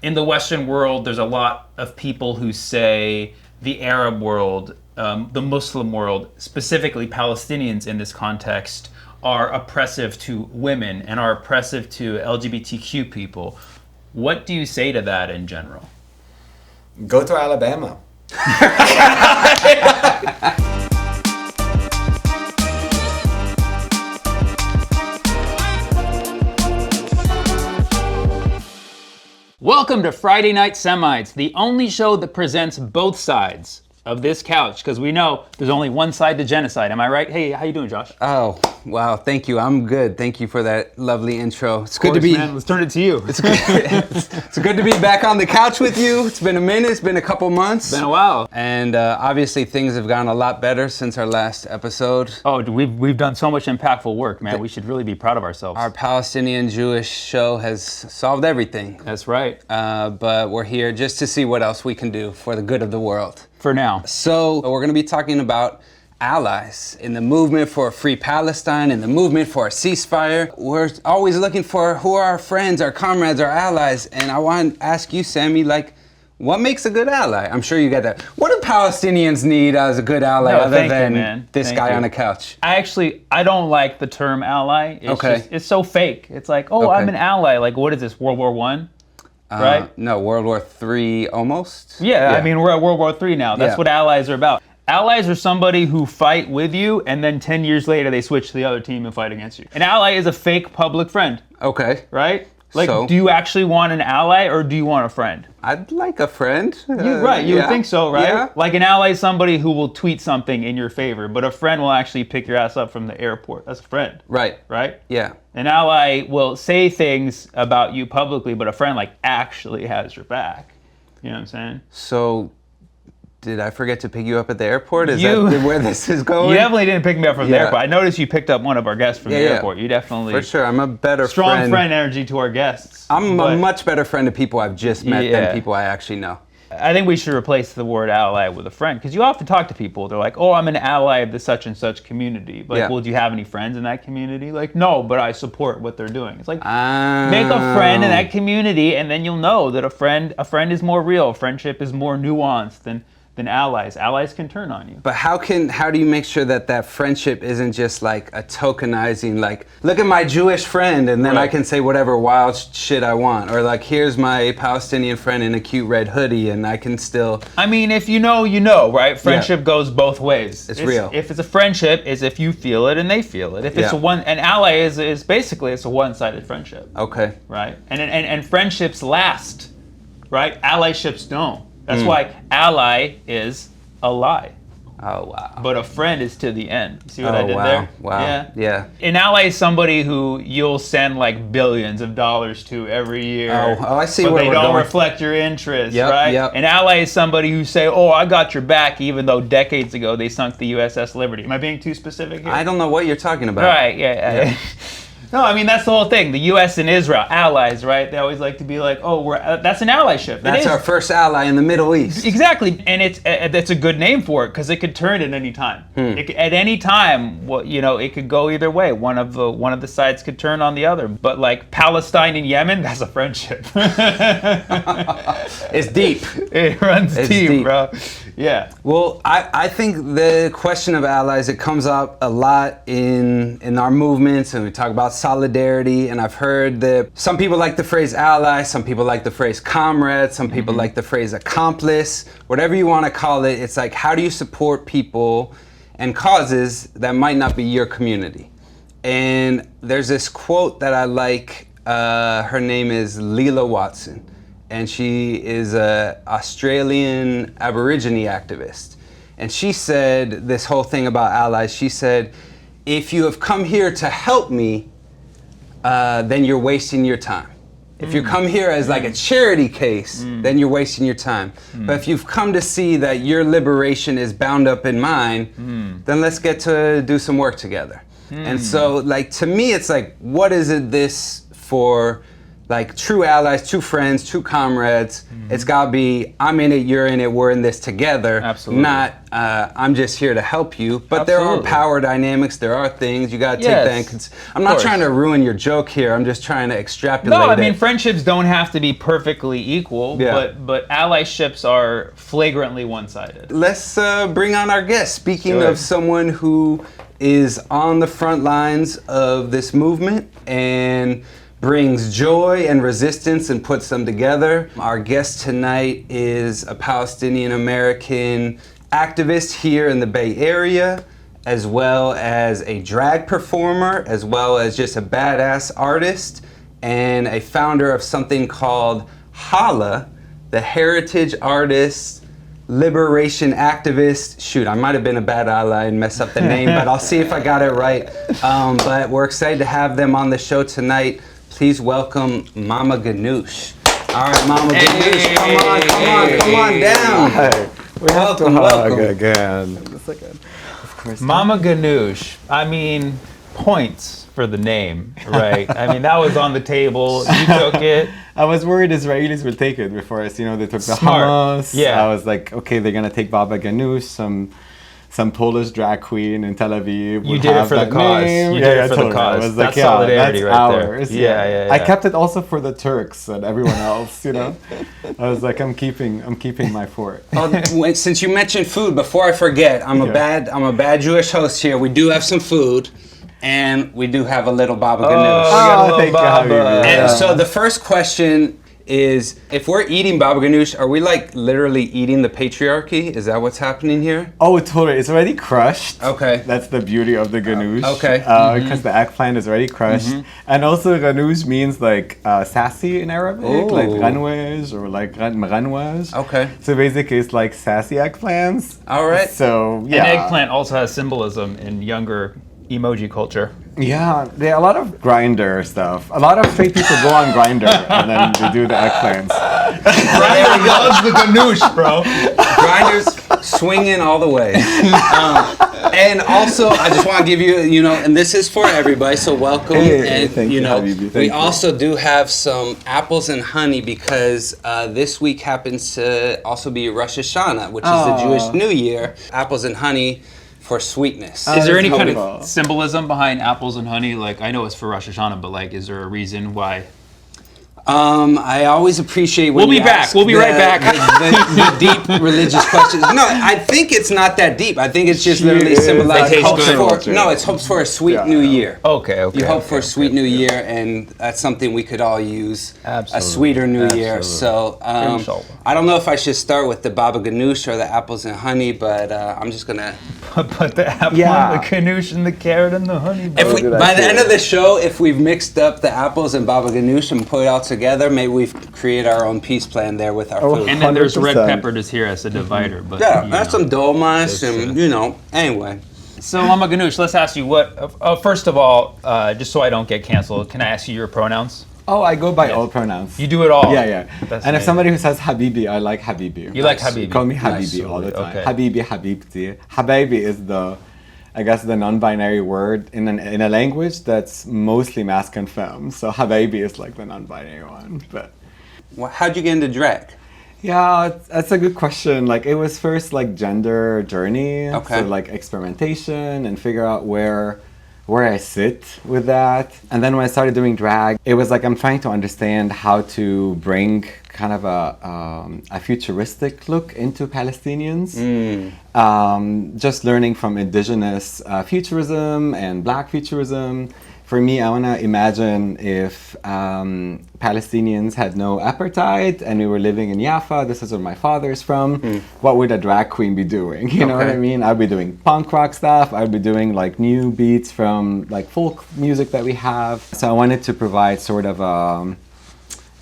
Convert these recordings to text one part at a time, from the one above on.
in the Western world, there's a lot of people who say the Arab world, the Muslim world, specifically Palestinians in this context, are oppressive to women and are oppressive to LGBTQ people. What do you say to that in general? Go to Alabama. Welcome to Friday Night Semites, the only show that presents both sides of this couch, because we know there's only one side to genocide. Am I right? Hey, how you doing, Josh? Oh, wow. Thank you. I'm good. Thank you for that lovely intro. It's good to be. Man, let's turn it to you. It's good. It's good to be back on the couch with you. It's been a minute. It's been a couple months. Been a while. And obviously things have gone a lot better since our last episode. Oh, we've done so much impactful work, man. We should really be proud of ourselves. Our Palestinian Jewish show has solved everything. That's right. But we're here just to see what else we can do for the good of the world. For now. So we're going to be talking about allies in the movement for a free Palestine, in the movement for a ceasefire. We're always looking for who are our friends, our comrades, our allies. And I want to ask you, Sammy, what makes a good ally? I'm sure you get that. What do Palestinians need as a good ally other than this guy on the couch? I don't like the term ally. It's so fake. It's like, I'm an ally. Like, what is this, World War I? Right? No, World War III almost. Yeah, I mean, we're at World War III now. That's what allies are about. Allies are somebody who fight with you, and then 10 years later, they switch to the other team and fight against you. An ally is a fake public friend. Okay. Right? Do you actually want an ally, or do you want a friend? I'd like a friend. You would think so, right? Yeah. Like an ally is somebody who will tweet something in your favor, but a friend will actually pick your ass up from the airport. That's a friend. Right. Right? Yeah. An ally will say things about you publicly, but a friend actually has your back. You know what I'm saying? So, did I forget to pick you up at the airport? Is that where this is going? You definitely didn't pick me up from the airport. I noticed you picked up one of our guests from the airport. You definitely... For sure, I'm a better strong friend. friend energy to our guests. I'm a much better friend to people I've just met than people I actually know. I think we should replace the word ally with a friend, because you often talk to people, they're like, I'm an ally of the such and such community. But well, do you have any friends in that community? Like, no, but I support what they're doing. It's like, make a friend in that community, and then you'll know that a friend is more real. Friendship is more nuanced than allies. Allies can turn on you. But how do you make sure that friendship isn't just like a tokenizing, like, look at my Jewish friend, and then I can say whatever wild shit I want, or like, here's my Palestinian friend in a cute red hoodie, and I can still... I mean, if you know, right? Friendship goes both ways. It's real. If it's a friendship, is if you feel it and they feel it. If it's an ally is basically it's a one-sided friendship. Okay. Right? And friendships last, right? Allyships don't. That's why ally is a lie. Oh, wow. But a friend is to the end. See what I did there? Wow. Yeah. An ally is somebody who you'll send like billions of dollars to every year. Oh, I see but where they we're don't going. reflect your interests, Yep, right? yep. An ally is somebody who say, I got your back, even though decades ago they sunk the USS Liberty. Am I being too specific here? I don't know what you're talking about. Right, yeah. No, I mean, that's the whole thing. The U.S. and Israel, allies, right? They always like to be like, that's an allyship. That's our first ally in the Middle East. Exactly, and it's a good name for it, because it could turn at any time. At any time, it could go either way. One of the sides could turn on the other. But like Palestine and Yemen, that's a friendship. It's deep. It runs deep, bro. Yeah. Well, I think the question of allies, it comes up a lot in our movements, and we talk about solidarity, and I've heard that some people like the phrase ally, some people like the phrase comrade, some people like the phrase accomplice, whatever you want to call it. It's like, how do you support people and causes that might not be your community? And there's this quote that I like. Her name is Leela Watson, and she is an Australian Aborigine activist. And she said this whole thing about allies. She said, if you have come here to help me, then you're wasting your time. If you come here as like a charity case, then you're wasting your time. But if you've come to see that your liberation is bound up in mine, then let's get to do some work together. And so, like, to me, it's like, what is it this for like true allies, true friends, true comrades. It's got to be, I'm in it, you're in it, we're in this together. Absolutely. Not, I'm just here to help you. But there are power dynamics, there are things, you got to take that in I'm not trying to ruin your joke here, I'm just trying to extrapolate No, I mean, friendships don't have to be perfectly equal, but allyships are flagrantly one-sided. Let's bring on our guest. Speaking of someone who is on the front lines of this movement and brings joy and resistance and puts them together. Our guest tonight is a Palestinian American activist here in the Bay Area, as well as a drag performer, as well as just a badass artist, and a founder of something called HALA, the Heritage Artists Liberation Activist. Shoot, I might have been a bad ally and mess up the name, but I'll see if I got it right. But we're excited to have them on the show tonight. Please welcome Mama Ganuush. All right, Mama Ganuush, come on down. Hi. We have to hug again. Of course. Mama Ganuush. I mean, points for the name, right? I mean, that was on the table. You took it. I was worried Israelis would take it before us. You know, they took the Smart. Hamas. Yeah. I was like, okay, they're gonna take Baba Ganuush, some Polish drag queen in Tel Aviv. You did it for the cause. You did it for the cause. I was That's like, solidarity that's right ours. there. Yeah. I kept it also for the Turks and everyone else. You know, I was like, I'm keeping my fort. Since you mentioned food, before I forget, I'm a bad Jewish host here. We do have some food, and we do have a little Baba Ganuush. Thank you, Habibi. And so the first question is, if we're eating Baba Ganuush, are we like literally eating the patriarchy? Is that what's happening here? Oh, totally. It's already crushed. Okay. That's the beauty of the Ganuush. Okay. Because the eggplant is already crushed. And also Ganuush means like sassy in Arabic, like Ganuush or like Ganuush. Okay. So basically it's like sassy eggplants. All right. So yeah. An eggplant also has symbolism in younger emoji culture. Yeah, there are a lot of grinder stuff. A lot of straight people go on grinder and then they do the eggplants. Grindr loves the Ganuush, bro. Grinders swinging all the way. And also, I just want to give you, and this is for everybody, so welcome. And, thank you, Habibi. We also do have some apples and honey because this week happens to also be Rosh Hashanah, which is the Jewish New Year. Apples and honey for sweetness. Is there any kind of symbolism behind apples and honey? Like, I know it's for Rosh Hashanah, but like, is there a reason why? I always appreciate when We'll be back. We'll be right back. The deep religious questions. No, I think it's not that deep. I think it's just literally symbolizing hopes for a sweet new year. Okay. You hope for a sweet new year, and that's something we could all use. Absolutely. A sweeter new year. So I don't know if I should start with the Baba Ganuush or the apples and honey, but I'm just gonna put the apple, and the Ganuush, and the carrot, and the honey. By the end of the show, if we've mixed up the apples and Baba Ganuush and put it all together, maybe we've created our own peace plan there with our food. And then there's red pepper just here as a divider. But that's some dolmas and anyway. So Mama Ganuush, let's ask you what. First of all, just so I don't get canceled, can I ask you your pronouns? Oh, I go by all pronouns. You do it all. Yeah. And if somebody who says Habibi, I like Habibi. You like Habibi. Call me Habibi all the time. Okay. Habibi, Habibti. Habibi is the non-binary word in a language that's mostly masc and femme. So Habibi is like the non-binary one. But how'd you get into drag? Yeah, that's a good question. Like, it was first like gender journey. Okay. So like experimentation and figure out where I sit with that. And then when I started doing drag, it was like I'm trying to understand how to bring kind of a futuristic look into Palestinians. Just learning from indigenous futurism and black futurism. For me, I want to imagine if Palestinians had no apartheid and we were living in Jaffa, this is where my father is from, what would a drag queen be doing? You know what I mean? I'd be doing punk rock stuff, I'd be doing like new beats from like folk music that we have. So I wanted to provide sort of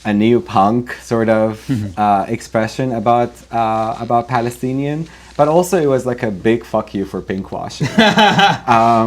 a neo-punk sort of expression about Palestinian. But also it was like a big fuck you for pinkwashing. I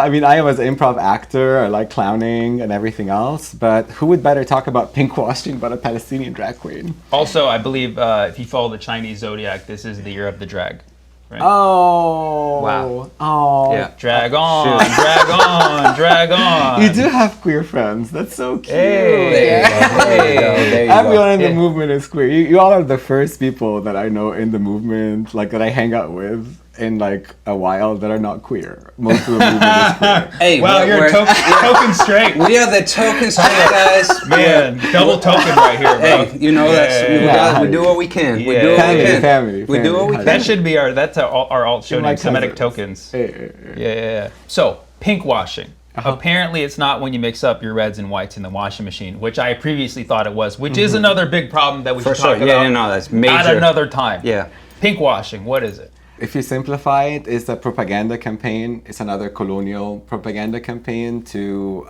mean, I was an improv actor, I like clowning and everything else, but who would better talk about pinkwashing but a Palestinian drag queen? Also, I believe if you follow the Chinese zodiac, this is the year of the drag. right? Oh. Wow. Oh. Yeah. Drag on, drag on, drag on. You do have queer friends. That's so cute. Hey. There you go. There you go. There you Everyone go. in the movement is queer. You all are the first people that I know in the movement, like that I hang out with in like a while that are not queer. Most of the movement is queer. Hey, Wow, you're token straight. We are the token straight guys. Man, double token right here, bro. Hey, you know that's we do what we can. We do what we can. Family. We do what we can. That should be that's our alt show My name, Semitic cousins. tokens. Yeah. So, pinkwashing. Apparently, it's not when you mix up your reds and whites in the washing machine, which I previously thought it was, which is another big problem that we should talk about. Yeah, no, that's major. At another time. Yeah. Pinkwashing, what is it? If you simplify it, it's a propaganda campaign. It's another colonial propaganda campaign to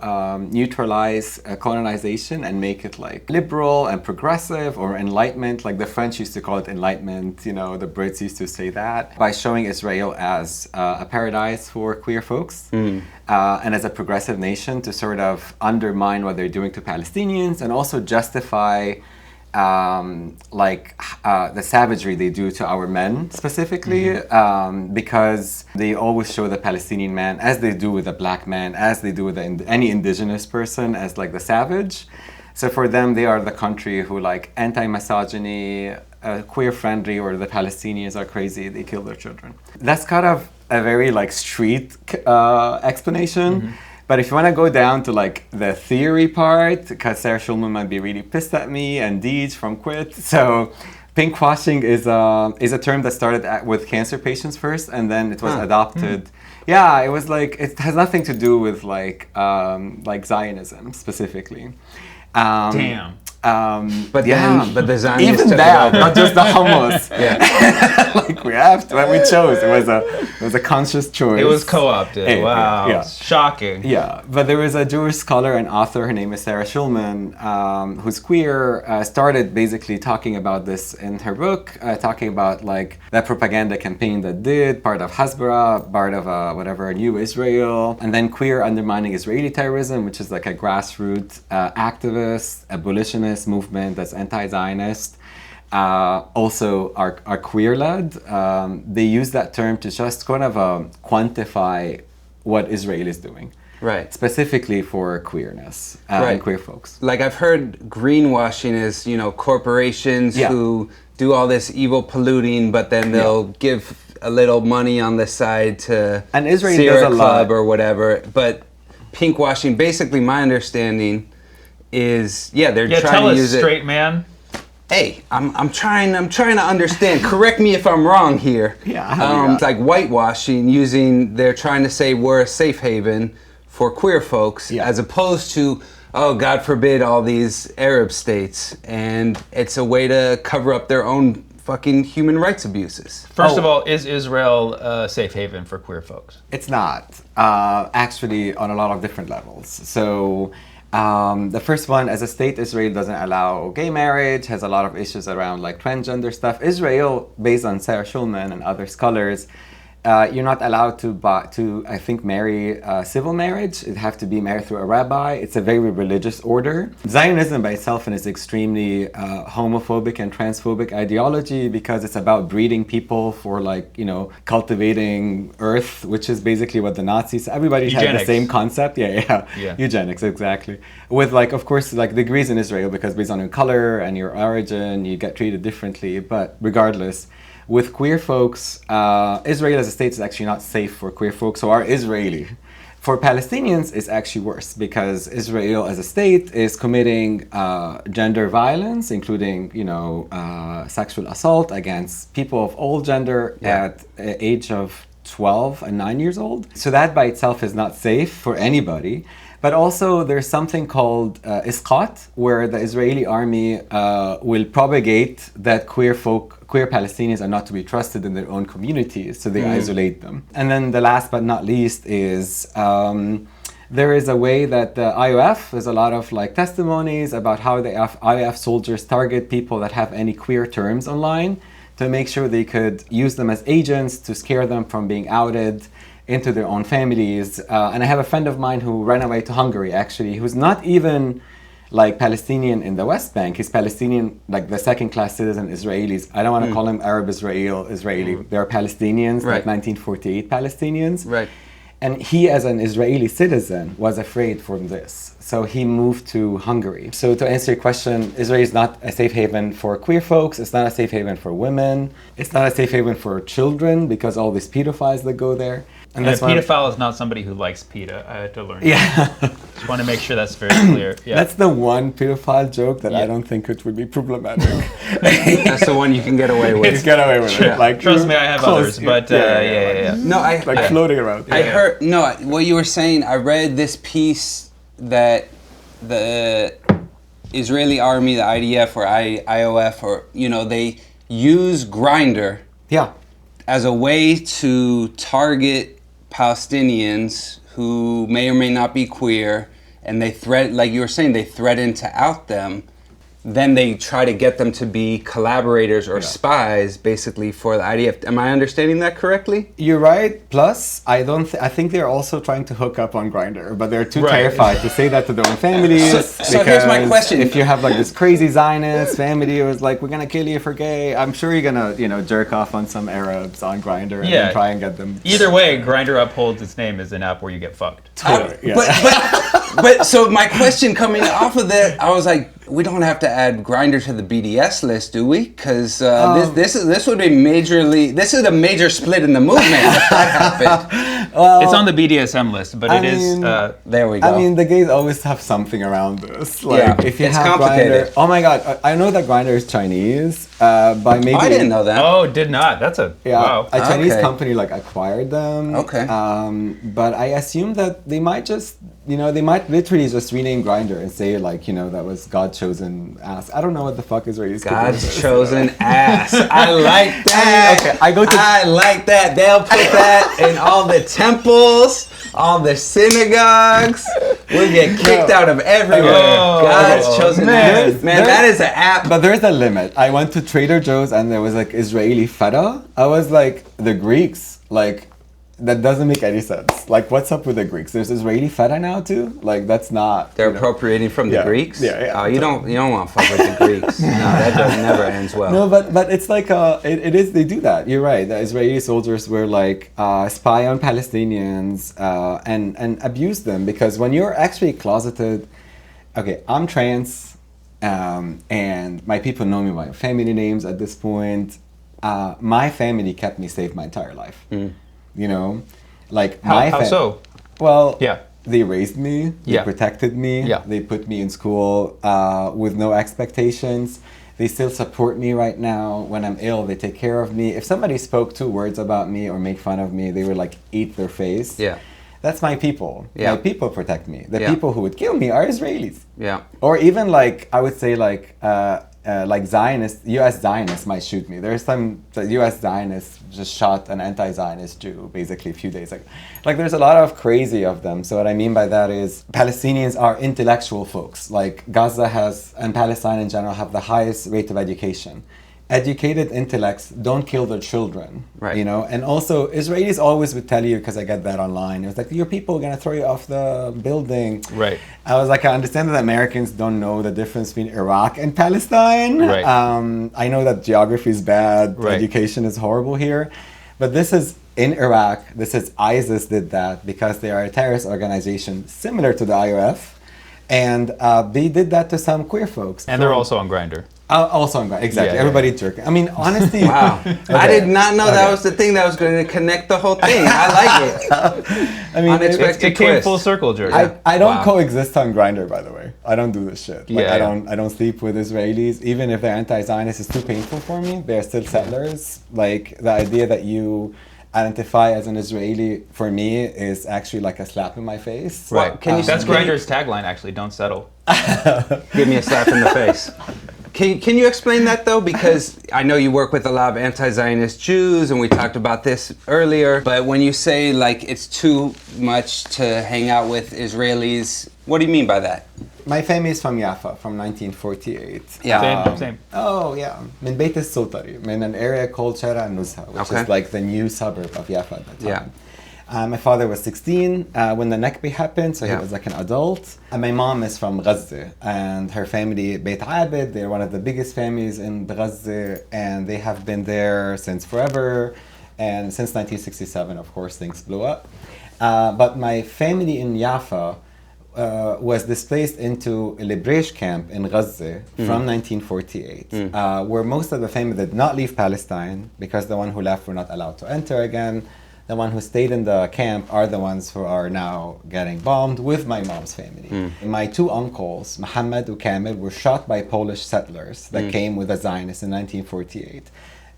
neutralize colonization and make it like liberal and progressive or enlightenment. Like the French used to call it enlightenment, you know, the Brits used to say that. By showing Israel as a paradise for queer folks and as a progressive nation to sort of undermine what they're doing to Palestinians and also justify the savagery they do to our men specifically, because they always show the Palestinian man, as they do with the black man, as they do with any indigenous person, as like the savage. So for them, they are the country who like anti-misogyny, queer friendly, or the Palestinians are crazy, they kill their children. That's kind of a very like street explanation. But if you want to go down to like the theory part, because Sarah Schulman might be really pissed at me and Deej from Quit. So pinkwashing is a term that started with cancer patients first, and then it was adopted. Yeah, it was like, it has nothing to do with like Zionism specifically. Damn. But the Zionists even took that, it over. not just the hummus. Yeah. Like we have to, and we chose. It was a conscious choice. It was co-opted. Yeah, Wow. yeah. Shocking. Yeah, but there was a Jewish scholar and author, her name is Sarah Schulman, who's queer, started basically talking about this in her book, talking about like that propaganda campaign that did, part of Hasbara, part of a new Israel, and then queer undermining Israeli terrorism, which is like a grassroots activist, abolitionist movement that's anti-Zionist. Also are queer-led. They use that term to just kind of quantify what Israel is doing. Right. Specifically for queerness and queer folks. Like I've heard greenwashing is, you know, corporations who do all this evil polluting, but then they'll give a little money on the side to and Israel Sierra does a Club lot. or whatever. But pinkwashing, basically my understanding is, they're trying tell to us, use straight man. Hey, I'm trying to understand. Correct me if I'm wrong here. It's like whitewashing, they're trying to say we're a safe haven for queer folks, as opposed to, oh, God forbid, all these Arab states, and it's a way to cover up their own fucking human rights abuses. First of all, is Israel a safe haven for queer folks? It's not, actually, on a lot of different levels. So. The first one, as a state, Israel doesn't allow gay marriage, has a lot of issues around like transgender stuff. Israel, based on Sarah Schulman and other scholars, you're not allowed to I think, marry civil marriage. It have to be married through a rabbi. It's a very religious order. Zionism by itself is extremely homophobic and transphobic ideology because it's about breeding people for like, you know, cultivating earth, which is basically what the Nazis, everybody had the same concept. Yeah. Eugenics, exactly. With like, of course, like degrees in Israel, because based on your color and your origin, you get treated differently. But regardless, with queer folks, Israel as a state is actually not safe for queer folks who are Israeli. For Palestinians, it's actually worse because Israel as a state is committing gender violence, including, you know, sexual assault against people of all gender at age of 12 and 9 years old. So that by itself is not safe for anybody. But also there's something called isqat, where the Israeli army will propagate that queer Palestinians are not to be trusted in their own communities, so they isolate them. And then the last but not least is there is a way that the IOF, there's a lot of like testimonies about how the IOF soldiers target people that have any queer terms online to make sure they could use them as agents to scare them from being outed into their own families. And I have a friend of mine who ran away to Hungary, actually, who's not even like Palestinian in the West Bank. He's Palestinian, like the second-class citizen Israelis. I don't want to call him Arab Israeli. They're Palestinians, like 1948 Palestinians. Right. And he, as an Israeli citizen, was afraid from this. So he moved to Hungary. So to answer your question, Israel is not a safe haven for queer folks. It's not a safe haven for women. It's not a safe haven for children because all these pedophiles that go there. And a pedophile is not somebody who likes PETA. I had to learn. Yeah. Just want to make sure that's very clear. Yeah. That's the one pedophile joke that I don't think it would be problematic. That's the one you can get away with. It's get away with it. Like, trust me, I have others, but yeah. No, like floating around. I heard what you were saying. I read this piece that the Israeli army, the IDF or IOF, or they use Grindr. Yeah. As a way to target Palestinians who may or may not be queer, and they like you were saying, they threaten to out them. Then they try to get them to be collaborators or spies, basically, for the IDF. Am I understanding that correctly? You're right. Plus, I think they're also trying to hook up on Grindr, but they're too terrified to say that to their own families. So here's my question: if you have like this crazy Zionist family who's like, "We're gonna kill you for gay," I'm sure you're gonna jerk off on some Arabs on Grindr and then try and get them. Either way, Grindr upholds its name as an app where you get fucked. Totally. But so my question coming off of that, I was like, we don't have to add Grindr to the BDS list, do we? Because this would be majorly. This is a major split in the movement if that happened. Well, it's on the BDSM list, but it is. There we go. I mean, the gays always have something around this. Like, if you it's have complicated. Grindr, oh my god, I know that Grindr is Chinese. By maybe I didn't know that. Oh, did not. That's wow. A Chinese company like acquired them. Okay. But I assume that they might just, they might literally just rename Grindr and say like, that was God's chosen ass. I don't know what the fuck Israelis. God's chosen ass. I like that. Okay, I like that. They'll put that in all the temples, all the synagogues. We'll get kicked out of everywhere. God's chosen ass. Man, that is an app. But there's a limit. I went to Trader Joe's and there was like Israeli feta. I was like, the Greeks, like, that doesn't make any sense. Like, what's up with the Greeks? There's Israeli feta now too. Like, that's not. They're appropriating from the Greeks. Yeah. Oh, you don't want to fuck with the Greeks. No, that never ends well. No, but it's like it is. They do that. You're right. The Israeli soldiers were like spy on Palestinians and abuse them because when you're actually closeted. Okay, I'm trans, and my people know me by family names at this point. My family kept me safe my entire life. Like how so? Well, they raised me, they protected me, they put me in school with no expectations. They still support me right now. When I'm ill, they take care of me. If somebody spoke 2 words about me or make fun of me, they would like eat their face. Yeah. That's my people. My people protect me. The people who would kill me are Israelis. Yeah. Or even like, I would say like Zionists, U.S. Zionists might shoot me. There's the U.S. Zionists just shot an anti-Zionist Jew basically a few days ago. Like there's a lot of crazy of them. So what I mean by that is Palestinians are intellectual folks. Like Gaza and Palestine in general have the highest rate of education. Educated intellects don't kill their children, right? And also Israelis always would tell you, because I get that online, it was like, your people are gonna throw you off the building, right? I was like, I understand that Americans don't know the difference between Iraq and Palestine, right? I know that geography is bad, right. Education is horrible here, but this is in Iraq. This is ISIS did that because they are a terrorist organization similar to the IOF, and they did that to some queer folks, and they're also on Grindr. Also on Grindr, exactly. Everybody jerking. I mean, honestly. Wow. Okay. I did not know that was the thing that was going to connect the whole thing. I like it. I mean, it came full circle, Jerry. I don't coexist on Grindr, by the way. I don't do this shit. Like, I don't sleep with Israelis. Even if they're anti-Zionist, it's too painful for me. They're still settlers. Like, the idea that you identify as an Israeli, for me, is actually like a slap in my face. Right. That's Grindr's tagline, actually. Don't settle. Give me a slap in the face. Can you explain that though? Because I know you work with a lot of anti-Zionist Jews, and we talked about this earlier. But when you say like it's too much to hang out with Israelis, what do you mean by that? My family is from Jaffa, from 1948. Yeah, same. Oh yeah, من بيت السلطري, in an area called Shara Nuzha, which is like the new suburb of Jaffa at the time. My father was 16 when the Nakba happened, so he Yeah. was like an adult. And my mom is from Gaza, and her family, Beit Abed, they're one of the biggest families in Gaza, and they have been there since forever. And since 1967, of course, things blew up. But my family in Jaffa was displaced into a liberation camp in Gaza from 1948, where most of the family did not leave Palestine because the one who left were not allowed to enter again. The one who stayed in the camp are the ones who are now getting bombed with my mom's family. My two uncles, Muhammad and Kamil, were shot by Polish settlers that came with the Zionists in 1948.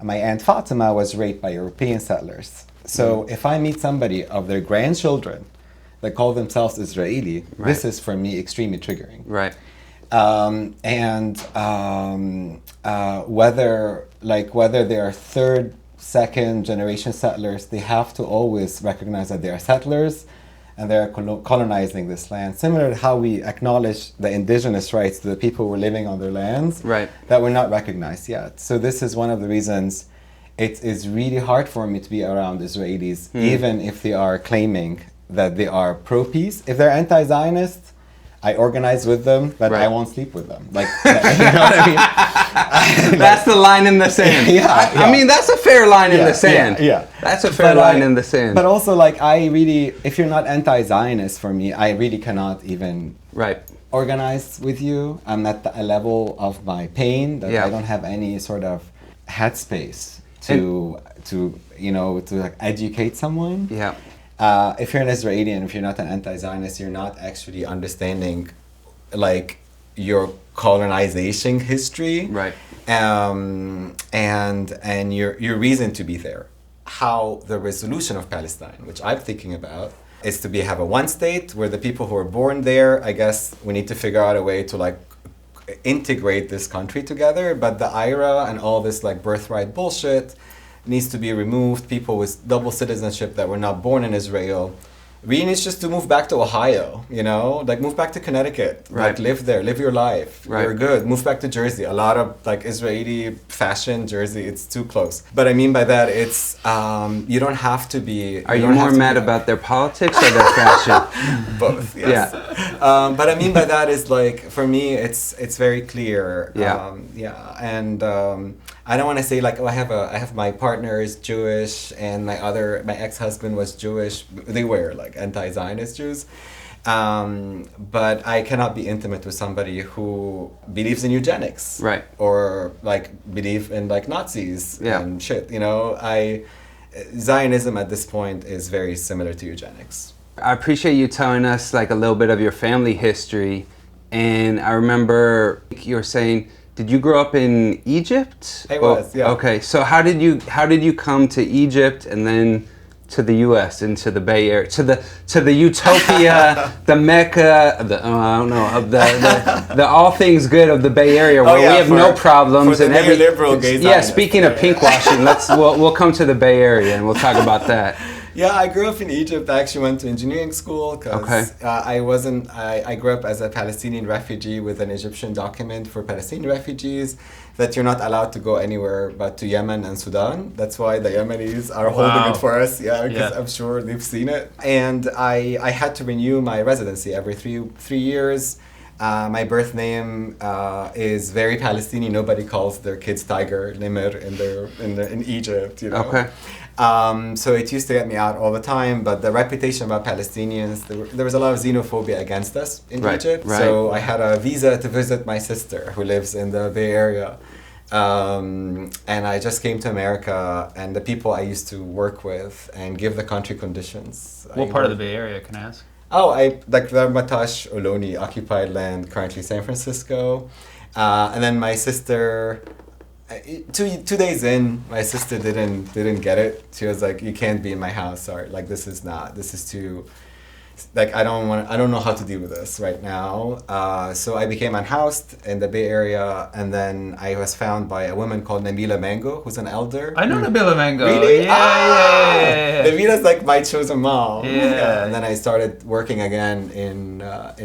My aunt Fatima was raped by European settlers. So if I meet somebody of their grandchildren that call themselves Israeli, this is for me extremely triggering. Right. Whether they are third, second generation settlers, they have to always recognize that they are settlers and they're colonizing this land. Similar to how we acknowledge the indigenous rights to the people who are living on their lands that were not recognized yet. So this is one of the reasons it is really hard for me to be around Israelis, even if they are claiming that they are pro-peace. If they're anti-Zionist, I organize with them, but I won't sleep with them. Like, you know what I mean? That's the line in the sand. I mean, that's a fair line in the sand. That's a fair line in the sand. But also, like, if you're not anti-Zionist for me, I really cannot even organize with you. I'm at a level of my pain that I don't have any sort of headspace to like educate someone. If you're an Israeli and if you're not an anti-Zionist, you're not actually understanding like your colonization history, and your reason to be there. How the resolution of Palestine, which I'm thinking about, is to have a one state where the people who are born there, I guess we need to figure out a way to like integrate this country together. But the IRA and all this like birthright bullshit needs to be removed. People with double citizenship that were not born in Israel really needs just to move back to Ohio, you know, like move back to Connecticut, like live there, live your life. You're good. Move back to Jersey. A lot of like Israeli fashion, Jersey, it's too close. But I mean by that, it's you don't have to be. Are you more mad about their politics or their fashion? Both. Yes. But I mean by that is like for me, it's very clear. And I don't want to say like, oh, I have my partner is Jewish and my ex-husband was Jewish. They were like anti-Zionist Jews. But I cannot be intimate with somebody who believes in eugenics. Or like believe in like Nazis and shit, you know. Zionism at this point is very similar to eugenics. I appreciate you telling us like a little bit of your family history. And I remember you were saying, did you grow up in Egypt? I was, yeah. Okay, so how did you come to Egypt and then to the U.S. and to the Bay Area, to the utopia, the Mecca, the all things good of the Bay Area, where we have no problems and every liberal gay Zionist. Yeah, speaking of pinkwashing, we'll come to the Bay Area and we'll talk about that. Yeah, I grew up in Egypt. I actually went to engineering school because I grew up as a Palestinian refugee with an Egyptian document for Palestinian refugees that you're not allowed to go anywhere but to Yemen and Sudan. That's why the Yemenis are holding it for us. Yeah, because I'm sure they've seen it. And I had to renew my residency every three years. My birth name is very Palestinian. Nobody calls their kids Tiger, Nimr in Egypt, you know. Okay. So it used to get me out all the time, but the reputation about Palestinians, there was a lot of xenophobia against us in Egypt. So I had a visa to visit my sister who lives in the Bay Area. And I just came to America, and the people I used to work with and give the country conditions. What part of the Bay Area, can I ask? Oh, like the Matash Ohlone occupied land, currently San Francisco. And then my sister, two days in, my sister didn't get it. She was like, "You can't be in my house," or like, "This is like I don't know how to deal with this right now. So I became unhoused in the Bay Area, and then I was found by a woman called Nabila Mango, who's an elder. I know Nabila Mango. Really? Yeah. Nabila's like my chosen mom. Yeah. And then I started working again in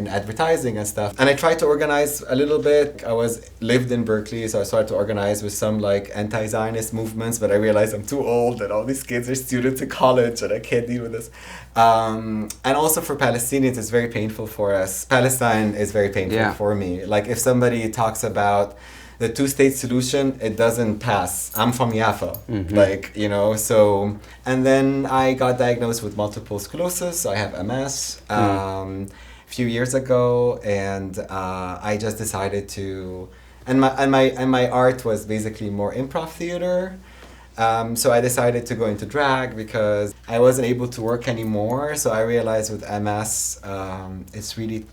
advertising and stuff. And I tried to organize a little bit. I lived in Berkeley, so I started to organize with some like anti-Zionist movements, but I realized I'm too old and all these kids are students in college and I can't deal with this. And also for Palestinians, it's very painful for us. Palestine is very painful for me. Like if somebody talks about the two-state solution, it doesn't pass. I'm from Jaffa, like, you know, so, and then I got diagnosed with multiple sclerosis. So I have MS a few years ago, and I just decided to, and my art was basically more improv theater. So I decided to go into drag because I wasn't able to work anymore. So I realized with MS, it's really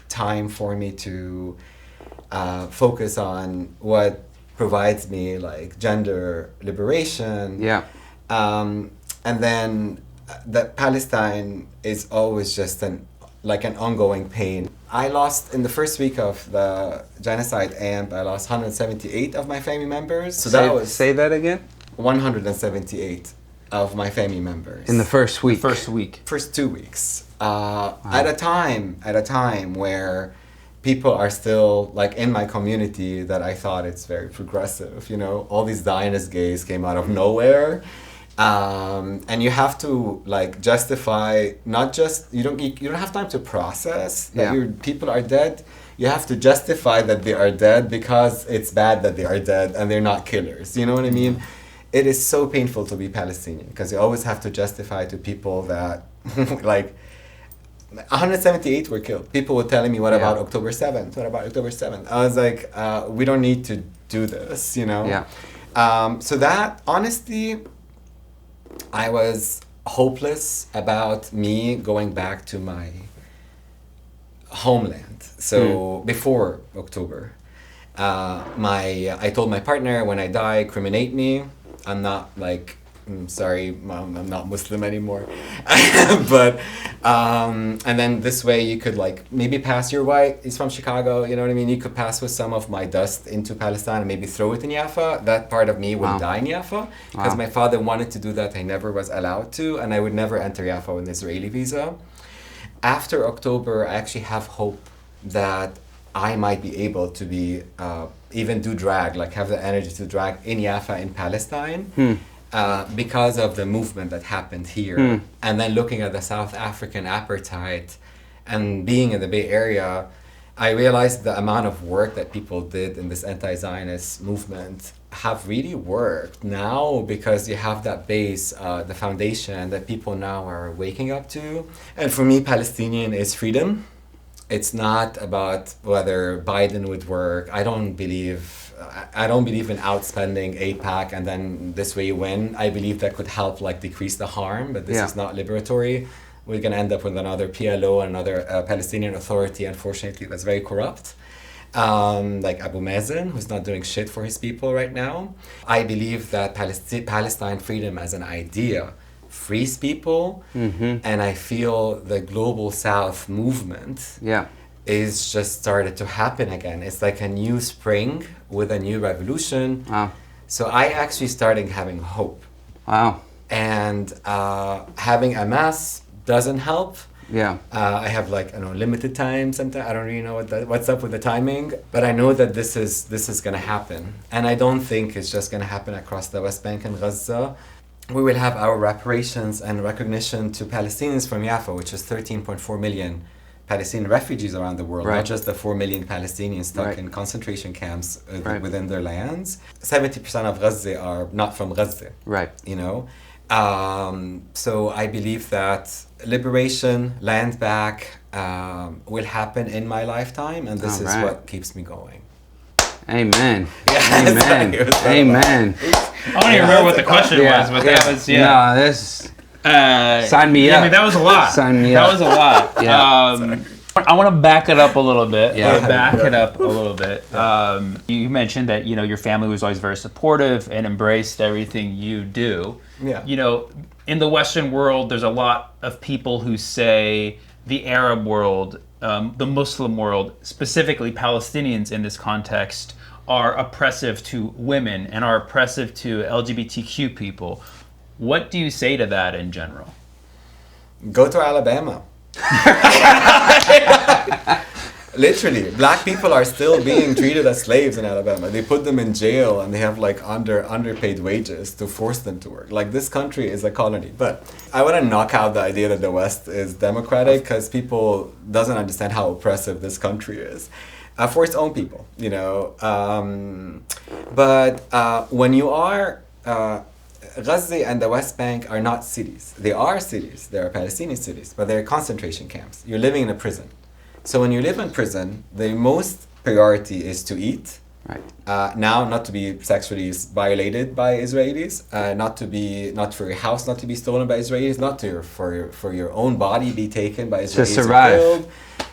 time for me to focus on what provides me like gender liberation. Yeah. And then that Palestine is always just an ongoing pain. I lost, in the first week of the genocide AMP, I lost 178 of my family members. So say that again? 178 of my family members. In the first week? First week. First 2 weeks. At a time where people are still, like in my community that I thought it's very progressive, you know, all these Zionist gays came out of nowhere. And you have to like justify, not just, you don't have time to process that your people are dead. You have to justify that they are dead because it's bad that they are dead and they're not killers. You know what I mean? It is so painful to be Palestinian because you always have to justify to people that like 178 were killed. People were telling me, what about October 7th? What about October 7th? I was like, we don't need to do this, you know? Yeah. So that, honestly, I was hopeless about me going back to my homeland. So before October, I told my partner, when I die, criminate me. I'm not like, sorry, Mom, I'm not Muslim anymore. But, and then this way you could like maybe pass your white, he's from Chicago, you know what I mean? You could pass with some of my dust into Palestine and maybe throw it in Jaffa. That part of me would die in Jaffa because my father wanted to do that. I never was allowed to, and I would never enter Jaffa with an Israeli visa. After October, I actually have hope that I might be able to be, even do drag, like have the energy to drag in Jaffa in Palestine. Because of the movement that happened here. And then looking at the South African apartheid and being in the Bay Area, I realized the amount of work that people did in this anti-Zionist movement have really worked now because you have that base, the foundation that people now are waking up to. And for me, Palestinian is freedom. It's not about whether Biden would work. I don't believe in outspending AIPAC and then this way you win. I believe that could help like decrease the harm, but this is not liberatory. We're gonna end up with another PLO, another Palestinian Authority, unfortunately, that's very corrupt. Like Abu Mazen, who's not doing shit for his people right now. I believe that Palestine freedom as an idea frees people, and I feel the Global South movement is just started to happen again. It's like a new spring with a new revolution. Wow. So I actually started having hope. Wow. And having MS doesn't help. Yeah. I have like, I don't know, limited time sometimes. I don't really know what's up with the timing, but I know that this is gonna happen. And I don't think it's just gonna happen across the West Bank and Gaza. We will have our reparations and recognition to Palestinians from Jaffa, which is 13.4 million Palestinian refugees around the world, not just the 4 million Palestinians stuck in concentration camps within their lands. 70% of Gaza are not from Gaza, you know? So I believe that liberation, land back, will happen in my lifetime, and this is what keeps me going. Amen. Amen. Amen. I don't even remember what the question was, but that was, No, this... sign me up. I mean, that was a lot. Sign me up. That was a lot. I want to back it up a little bit. You mentioned that, you know, your family was always very supportive and embraced everything you do. Yeah. You know, in the Western world, there's a lot of people who say the Arab world, the Muslim world, specifically Palestinians in this context, are oppressive to women and are oppressive to LGBTQ people. What do you say to that in general? Go to Alabama. Literally, black people are still being treated as slaves in Alabama. They put them in jail and they have like underpaid wages to force them to work. Like, this country is a colony. But I want to knock out the idea that the West is democratic, because people doesn't understand how oppressive this country is for its own people, you know. But when you are Gaza and the West Bank are not cities. They are cities. They are Palestinian cities, but they're concentration camps. You're living in a prison. So when you live in prison, the most priority is to eat. Right. Now, not to be sexually violated by Israelis, not for your house not to be stolen by Israelis, not for your own body be taken by Israelis. To survive. Killed.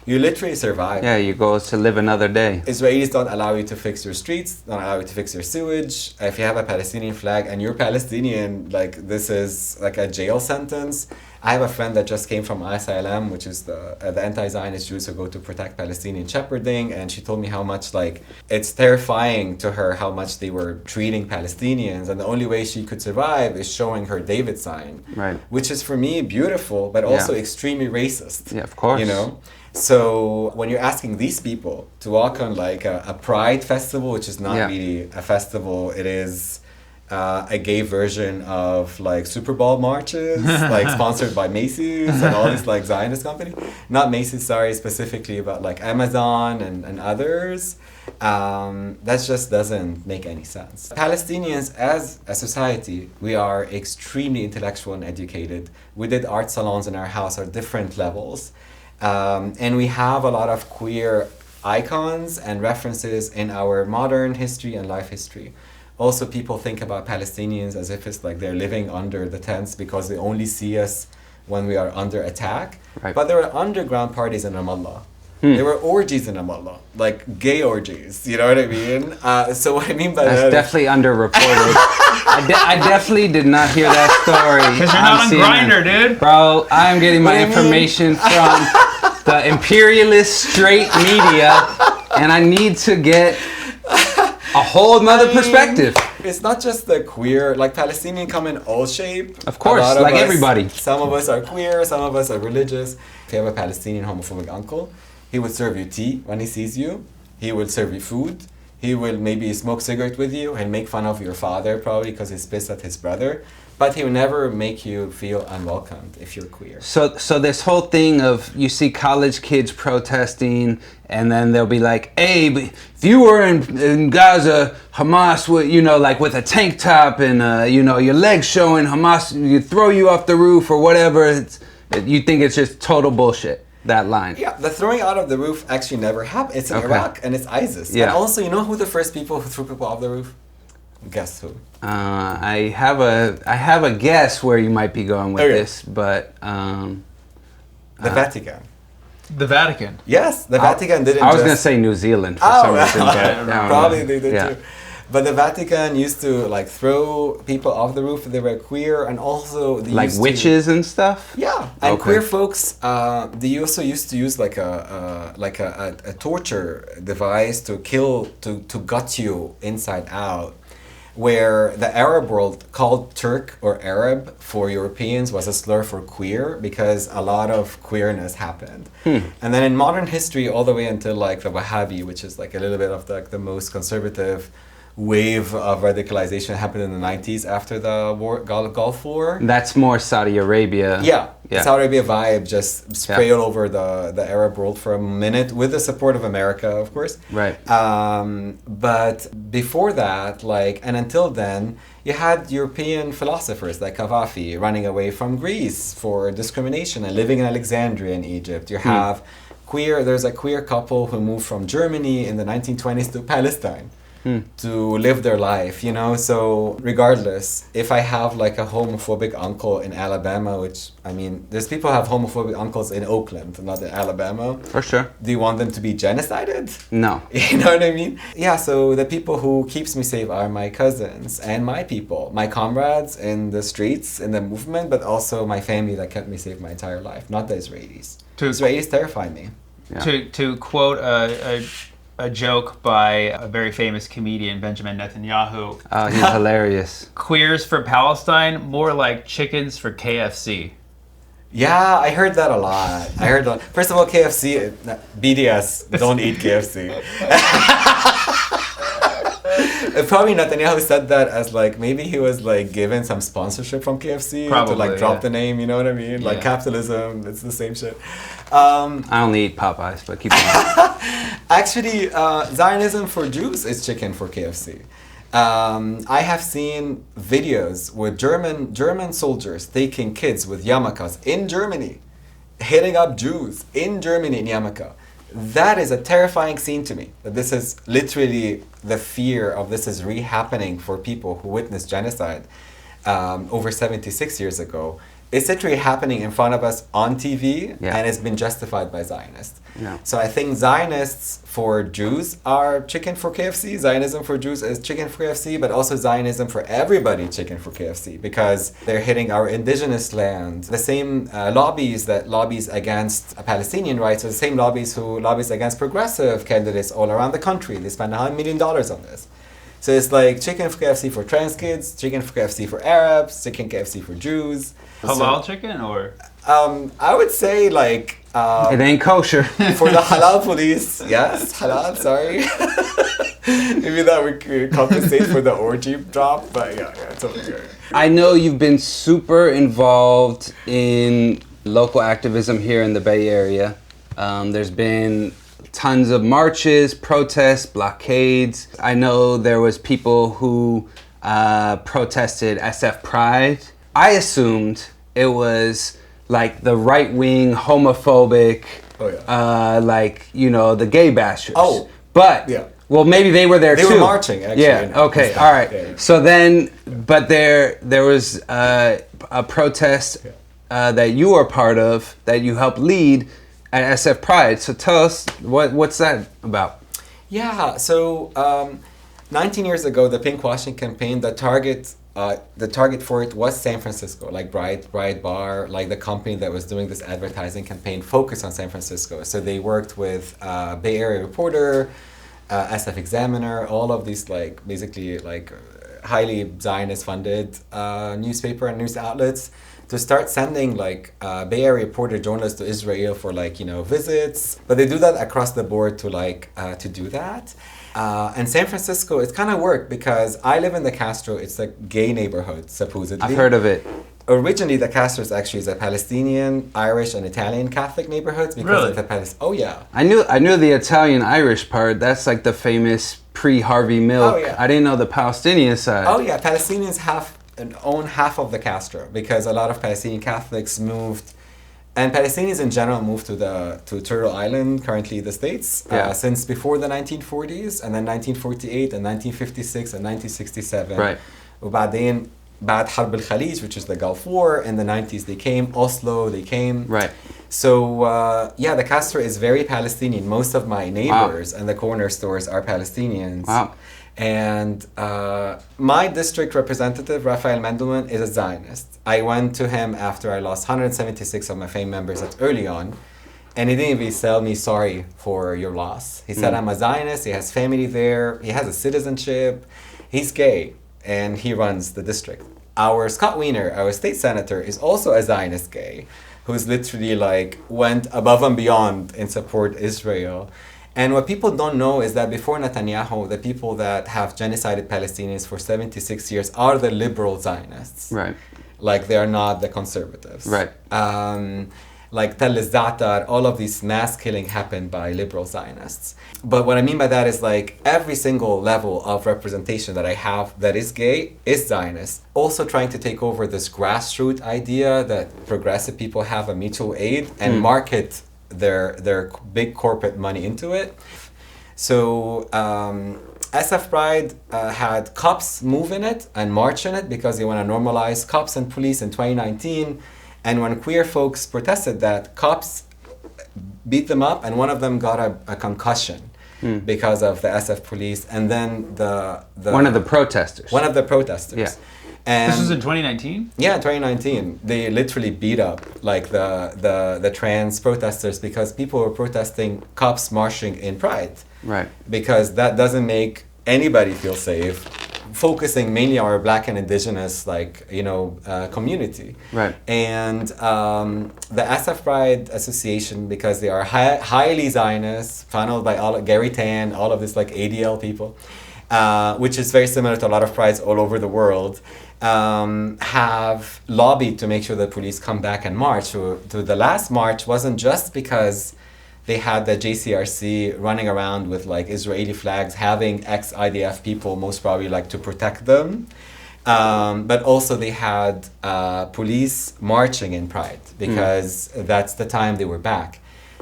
You literally survive. Yeah, you go to live another day. Israelis don't allow you to fix your streets, don't allow you to fix your sewage. If you have a Palestinian flag and you're Palestinian, like, this is like a jail sentence. I have a friend that just came from ISILM, which is the anti-Zionist Jews who go to protect Palestinian shepherding, and she told me how much, like, it's terrifying to her how much they were treating Palestinians, and the only way she could survive is showing her David sign, right? Which is, for me, beautiful, but also extremely racist. Yeah, of course. You know? So when you're asking these people to walk on like a pride festival, which is not really a festival, it is a gay version of like Super Bowl marches, like sponsored by Macy's and all these like Zionist company. Not Macy's, sorry, specifically, but like Amazon and others. That just doesn't make any sense. Palestinians as a society, we are extremely intellectual and educated. We did art salons in our house at different levels. And we have a lot of queer icons and references in our modern history and life history. Also, people think about Palestinians as if it's like they're living under the tents because they only see us when we are under attack. Right. But there were underground parties in Ramallah. There were orgies in Ramallah, like gay orgies, you know what I mean? So what I mean by That's that... That's definitely underreported. I definitely did not hear that story. Because you're not on Grindr, dude. Bro, I am getting my information from the imperialist straight media, and I need to get a whole nother perspective. It's not just the queer, like Palestinian come in all shape. Of course, like everybody. Some of us are queer, some of us are religious. If you have a Palestinian homophobic uncle, he would serve you tea when he sees you. He will serve you food. He will maybe smoke cigarette with you and make fun of your father probably because he's pissed at his brother. But he will never make you feel unwelcomed if you're queer. So this whole thing of you see college kids protesting, and then they'll be like, hey, but if you were in Gaza, Hamas would, you know, like with a tank top and, you know, your legs showing, Hamas, you throw you off the roof or whatever. You think it's just total bullshit, that line. Yeah, the throwing out of the roof actually never happened. It's in Iraq and it's ISIS. Yeah. And also, you know who the first people who threw people off the roof? Guess who? I have a guess where you might be going with this, but the Vatican. The Vatican. Yes, the Vatican didn't. I was gonna say New Zealand for some reason, but probably they did too. But the Vatican used to like throw people off the roof if they were queer, and also they like used witches and stuff. Yeah, and queer folks, they also used to use like a torture device to kill, to gut you inside out. Where the Arab world called Turk or Arab for Europeans was a slur for queer because a lot of queerness happened. And then in modern history, all the way until like the Wahhabi, which is like a little bit of the most conservative wave of radicalization happened in the 90s after the Gulf War. That's more Saudi Arabia. Yeah. Saudi Arabia vibe just sprayed all over the Arab world for a minute with the support of America, of course. Right. But before that, like, and until then, you had European philosophers like Cavafy running away from Greece for discrimination and living in Alexandria in Egypt. You have there's a queer couple who moved from Germany in the 1920s to Palestine. To live their life, you know. So regardless, if I have like a homophobic uncle in Alabama, which I mean, there's people who have homophobic uncles in Oakland, not in Alabama. For sure. Do you want them to be genocided? No. You know what I mean? Yeah, so the people who keeps me safe are my cousins and my people, my comrades in the streets, in the movement, but also my family that kept me safe my entire life, not the Israelis. Israelis terrify me. Yeah. To quote a joke by a very famous comedian, Benjamin Netanyahu. Oh, he's hilarious. Queers for Palestine, more like chickens for KFC. Yeah, I heard that a lot. First of all, KFC, BDS, don't eat KFC. Probably Netanyahu said that as like, maybe he was like given some sponsorship from KFC to like drop the name, you know what I mean? Like capitalism, it's the same shit. I only eat Popeyes, but keep going. Actually, Zionism for Jews is chicken for KFC. I have seen videos with German soldiers taking kids with yarmulkes in Germany, hitting up Jews in Germany in yarmulke. That is a terrifying scene to me. That this is literally the fear of this is re-happening for people who witnessed genocide over 76 years ago. It's literally happening in front of us on TV, and it's been justified by Zionists. Yeah. So I think Zionists for Jews are chicken for KFC. Zionism for Jews is chicken for KFC, but also Zionism for everybody, chicken for KFC, because they're hitting our indigenous land. The same lobbies that lobbies against Palestinian rights are the same lobbies who lobbies against progressive candidates all around the country. They spend $100 million on this. So it's like chicken for KFC for trans kids, chicken for KFC for Arabs, chicken KFC for Jews. Halal chicken or? I would say like... it ain't kosher. For the halal police, yes, halal, sorry. Maybe that would compensate for the orgy drop, but yeah, it's over here. I know you've been super involved in local activism here in the Bay Area. There's been tons of marches, protests, blockades. I know there was people who protested SF Pride. I assumed it was like the right-wing, homophobic, like, you know, the gay bashers. Oh. But, well, maybe they were there too. They were marching, actually. Yeah, okay, all right. Yeah. So then, but there was a protest that you were part of, that you helped lead at SF Pride. So tell us, what's that about? Yeah, so 19 years ago, the Pinkwashing campaign, the target for it was San Francisco, like Bright Bar, like the company that was doing this advertising campaign focused on San Francisco. So they worked with Bay Area Reporter, SF Examiner, all of these like basically like highly Zionist funded newspaper and news outlets to start sending like Bay Area Reporter journalists to Israel for like, you know, visits. But they do that across the board to like to do that. And San Francisco, it's kind of worked because I live in the Castro. It's a gay neighborhood, supposedly. I've heard of it. Originally, the Castro is a Palestinian, Irish, and Italian Catholic neighborhood because of the Oh yeah. I knew the Italian-Irish part. That's like the famous pre-Harvey Milk. Oh, yeah. I didn't know the Palestinian side. Oh yeah, Palestinians own half of the Castro because a lot of Palestinian Catholics moved. And Palestinians in general moved to Turtle Island, currently the States, since before the 1940s, and then 1948 and 1956 and 1967. Right. وبعدين بعد حرب الخليج, which is the Gulf War, in the 90s they came, Oslo they came. Right. So the Castro is very Palestinian. Most of my neighbors and the corner stores are Palestinians. Wow. And my district representative, Raphael Mendelman, is a Zionist. I went to him after I lost 176 of my family members early on, and he didn't even tell me sorry for your loss. He said, I'm a Zionist, he has family there, he has a citizenship, he's gay, and he runs the district. Our Scott Wiener, our state senator, is also a Zionist gay, who's literally like went above and beyond in support Israel. And what people don't know is that before Netanyahu, the people that have genocided Palestinians for 76 years are the liberal Zionists. Right. Like they are not the conservatives. Right. Like Tel Zatar, all of these mass killing happened by liberal Zionists. But what I mean by that is like every single level of representation that I have that is gay is Zionist. Also trying to take over this grassroots idea that progressive people have a mutual aid and market their big corporate money into it. So SF Pride had cops move in it and march in it because they want to normalize cops and police in 2019. And when queer folks protested that, cops beat them up and one of them got a concussion because of the SF police. And then the one of the protesters. One of the protesters. Yeah. And this was in 2019? Yeah, 2019. They literally beat up like the trans protesters because people were protesting cops marching in Pride. Right. Because that doesn't make anybody feel safe. Focusing mainly on our Black and Indigenous, community. Right. And the SF Pride Association, because they are highly Zionist, funneled by Gary Tan, all of this ADL people, which is very similar to a lot of prides all over the world, have lobbied to make sure that police come back and march. So the last march wasn't just because they had the JCRC running around with Israeli flags, having ex-IDF people most probably to protect them. But also they had police marching in Pride because that's the time they were back.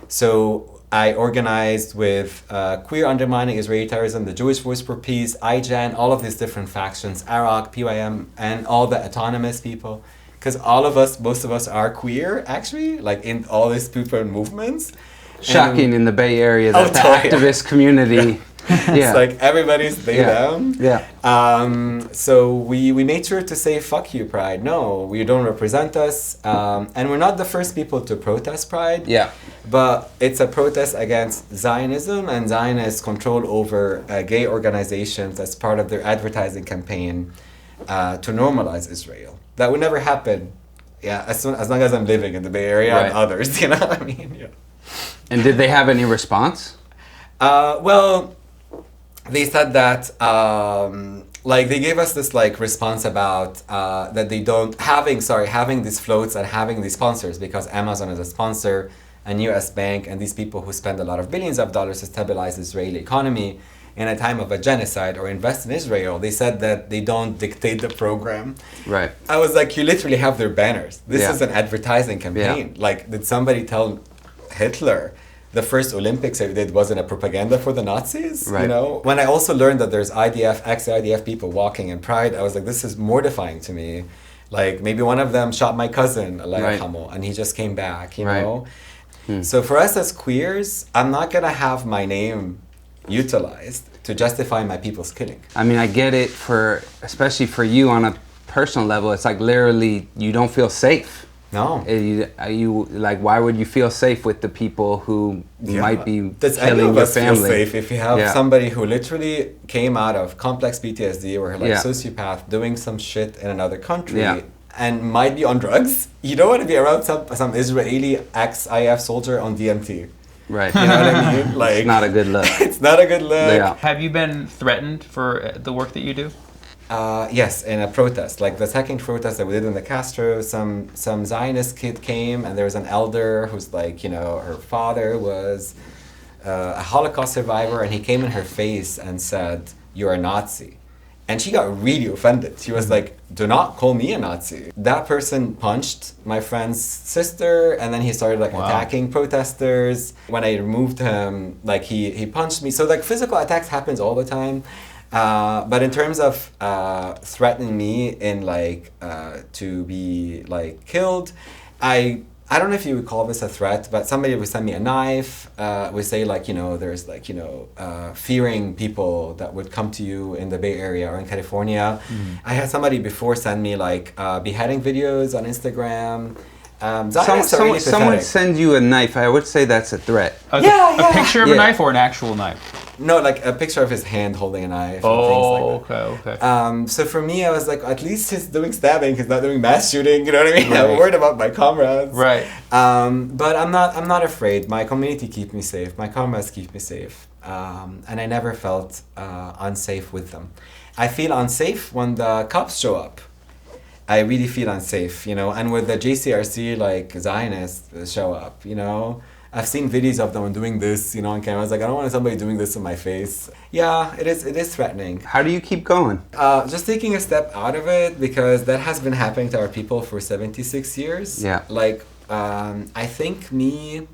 So I organized with Queer Undermining Israeli Terrorism, the Jewish Voice for Peace, IJAN, all of these different factions, AROC, PYM, and all the autonomous people. Because most of us are queer, actually, in all these different movements. Shocking in the Bay Area that the activist community... Yeah. It's everybody's they, them. Yeah. So we made sure to say, fuck you, Pride. No, we don't represent us. And we're not the first people to protest Pride. Yeah. But it's a protest against Zionism and Zionist control over gay organizations as part of their advertising campaign to normalize Israel. That would never happen. Yeah, as long as I'm living in the Bay Area and others, you know what I mean? Yeah. And did they have any response? Well, they said that, they gave us this response about that they don't having these floats and having these sponsors, because Amazon is a sponsor, and US Bank, and these people who spend a lot of billions of dollars to stabilize the Israeli economy in a time of a genocide or invest in Israel. They said that they don't dictate the program. Right. I was like, you literally have their banners. This is an advertising campaign. Yeah. Did somebody tell Hitler the first Olympics they did wasn't a propaganda for the Nazis? Right. You know? When I also learned that there's ex-IDF people walking in Pride, I was like, this is mortifying to me. Maybe one of them shot my cousin, and he just came back, you know? So for us as queers, I'm not gonna have my name utilized to justify my people's killing. I mean, I get it especially for you on a personal level. It's literally you don't feel safe. No. Why would you feel safe with the people who might be Does killing any of your us family? feel safe if you have somebody who literally came out of complex PTSD or sociopath doing some shit in another country and might be on drugs? You don't want to be around some Israeli ex-IF soldier on DMT. Right. You know what I mean? It's not a good look. It's not a good look. Yeah. Have you been threatened for the work that you do? Yes, in a protest. The second protest that we did in the Castro, some Zionist kid came, and there was an elder who's her father was a Holocaust survivor, and he came in her face and said, "You're a Nazi." And she got really offended. She was like, "Do not call me a Nazi." That person punched my friend's sister, and then he started attacking protesters. When I removed him, he punched me. So physical attacks happens all the time. But in terms of threatening me in to be killed, I don't know if you would call this a threat, but somebody would send me a knife, would say there's fearing people that would come to you in the Bay Area or in California. I had somebody before send me beheading videos on Instagram. Someone sends you a knife. I would say that's a threat. A picture of a knife or an actual knife? No, a picture of his hand holding a knife. Oh, and things like that. okay. So for me, I was like, at least he's doing stabbing. He's not doing mass shooting. You know what I mean? Right. I'm worried about my comrades. Right. But I'm not afraid. My community keeps me safe. My comrades keep me safe. And I never felt unsafe with them. I feel unsafe when the cops show up. I really feel unsafe, and with the JCRC, Zionists show up, I've seen videos of them doing this, on camera. I was like, I don't want somebody doing this in my face. Yeah, it is threatening. How do you keep going? Just taking a step out of it, because that has been happening to our people for 76 years. Yeah. I think me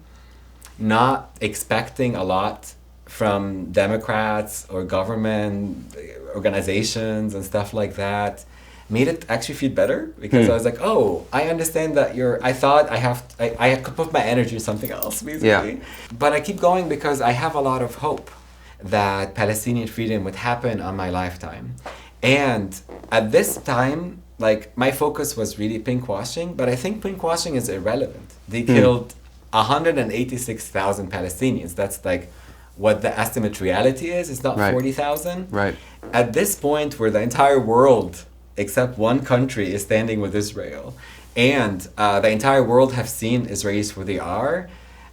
not expecting a lot from Democrats or government organizations and stuff like that made it actually feel better, because I was like, oh, I understand that I thought I could put my energy in something else, basically. Yeah. But I keep going because I have a lot of hope that Palestinian freedom would happen on my lifetime. And at this time, like my focus was really pinkwashing, but I think pinkwashing is irrelevant. They killed 186,000 Palestinians. That's like what the estimate reality is. It's not 40,000. Right. At this point where the entire world, except one country, is standing with Israel, and the entire world have seen Israelis who they are,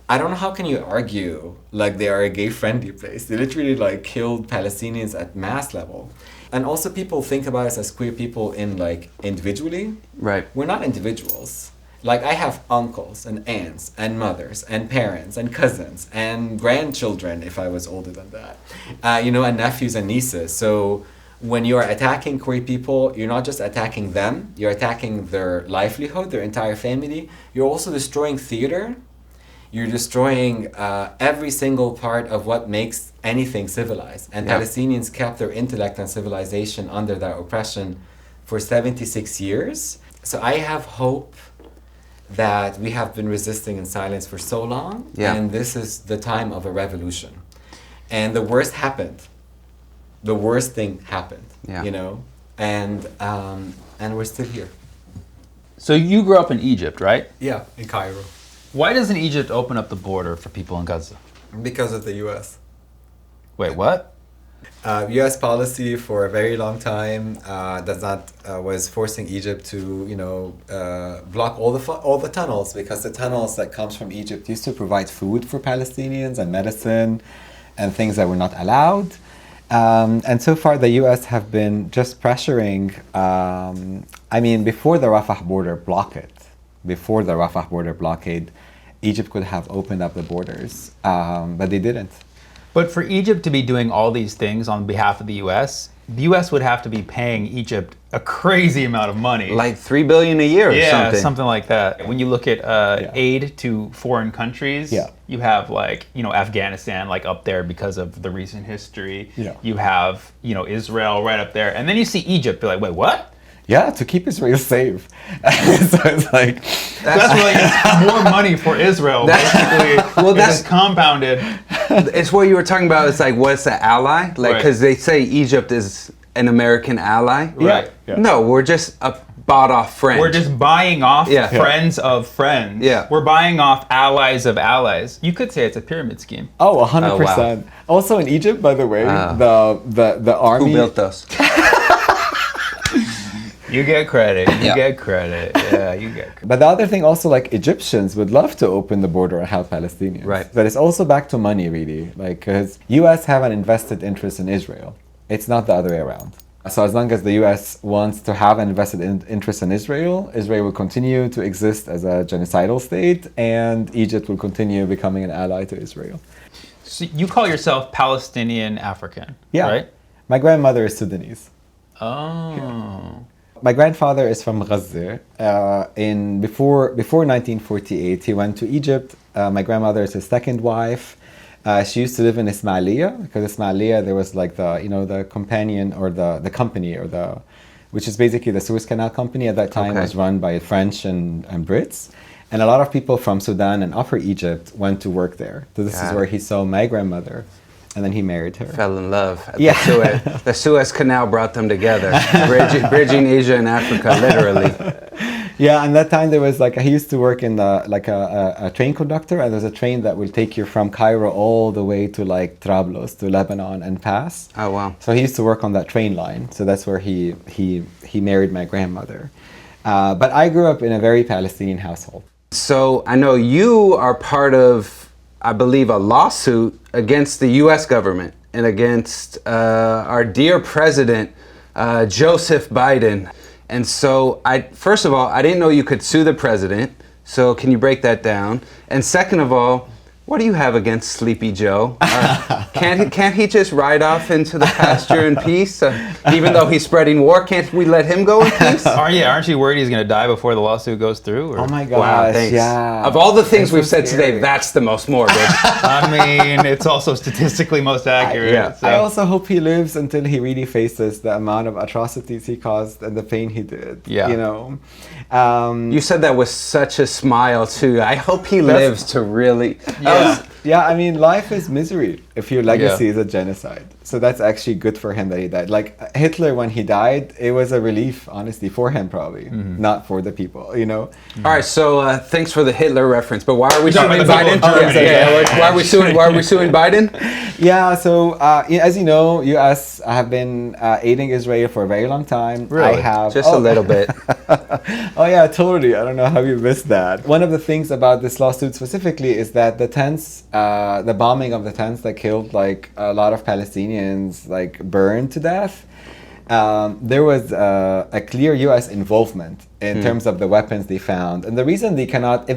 I don't know how can you argue like they are a gay-friendly place. They literally like killed Palestinians at mass level. And also people think about us as queer people in like individually. Right. We're not individuals. Like I have uncles and aunts and mothers and parents and cousins and grandchildren if I was older than that, you know, and nephews and nieces. So when you're attacking queer people, you're not just attacking them, you're attacking their livelihood, their entire family. You're also destroying theater. You're destroying every single part of what makes anything civilized. And Palestinians kept their intellect and civilization under that oppression for 76 years. So I have hope that we have been resisting in silence for so long, and this is the time of a revolution. And the worst happened. The worst thing happened, you know, and we're still here. So you grew up in Egypt, right? Yeah, in Cairo. Why doesn't Egypt open up the border for people in Gaza? Because of the U.S. Wait, what? U.S. policy for a very long time was forcing Egypt to, you know, block all the tunnels, because the tunnels that comes from Egypt used to provide food for Palestinians and medicine and things that were not allowed. And so far the U.S. have been just pressuring, I mean, before the Rafah border blockade, Egypt could have opened up the borders, but they didn't. But for Egypt to be doing all these things on behalf of the U.S. would have to be paying Egypt a crazy amount of money. Like $3 billion a year or something. Yeah, something like that. When you look at aid to foreign countries, you have like, you know, Afghanistan like up there because of the recent history. Yeah. You have, you know, Israel right up there. And then you see Egypt, you're like, wait, what? Yeah, to keep Israel safe. So it's like... That's really, it's more money for Israel, basically. Well, that's compounded. It's what you were talking about. It's like, what's the ally? Like, because they say Egypt is an American ally. Right. Yeah. No, we're just a bought off friend. We're just buying off friends of friends. Yeah. We're buying off allies of allies. You could say it's a pyramid scheme. Oh, 100%. Wow. Also in Egypt, by the way, the army... Who built us? You get credit. You get credit. Yeah, you get credit. But the other thing also, like Egyptians would love to open the border and help Palestinians. Right. But it's also back to money, really. Like, because U.S. have an invested interest in Israel. It's not the other way around. So as long as the U.S. wants to have an invested interest in Israel, Israel will continue to exist as a genocidal state, and Egypt will continue becoming an ally to Israel. So you call yourself Palestinian African, right? My grandmother is Sudanese. Oh. Yeah. My grandfather is from Gaza. Before 1948, he went to Egypt. My grandmother is his second wife. She used to live in Ismailia, because Ismailia there was like the companion or the company or which is basically the Suez Canal Company at that time was run by French and Brits. And a lot of people from Sudan and Upper Egypt went to work there. So this is where he saw my grandmother. And then he married her. Fell in love. The Suez Canal brought them together, bridging Asia and Africa, literally. Yeah, and that time there was he used to work in a train conductor, and there's a train that will take you from Cairo all the way to like Trablus, to Lebanon and pass. Oh, wow. So he used to work on that train line. So that's where he married my grandmother. But I grew up in a very Palestinian household. So I know you are part of, I believe, a lawsuit against the U.S. government and against our dear president, Joseph Biden. And so, first of all, I didn't know you could sue the president. So can you break that down? And second of all, what do you have against Sleepy Joe? Can't he just ride off into the pasture in peace? Even though he's spreading war, can't we let him go in peace? Aren't you worried he's going to die before the lawsuit goes through? Or? Oh my gosh, wow, thanks. yeah. Of all the things we've said today, that's the most morbid. I mean, it's also statistically most accurate. I also hope he lives until he really faces the amount of atrocities he caused and the pain he did. Yeah. You know? You said that with such a smile, too. I hope he lives to really... Yeah, I mean, life is misery. if your legacy is a genocide. So that's actually good for him that he died. Like Hitler, when he died, it was a relief, honestly, for him probably, not for the people, you know? All right, so thanks for the Hitler reference, but why are we suing Biden? Why are we suing Biden? Yeah, so as you know, U.S. have been aiding Israel for a very long time. Really? I have Just a little bit. Oh yeah, totally. I don't know how you missed that. One of the things about this lawsuit specifically is that the tents, the bombing of the tents that killed like a lot of Palestinians, like burned to death. There was a clear U.S. involvement in terms of the weapons they found, and the reason they cannot, if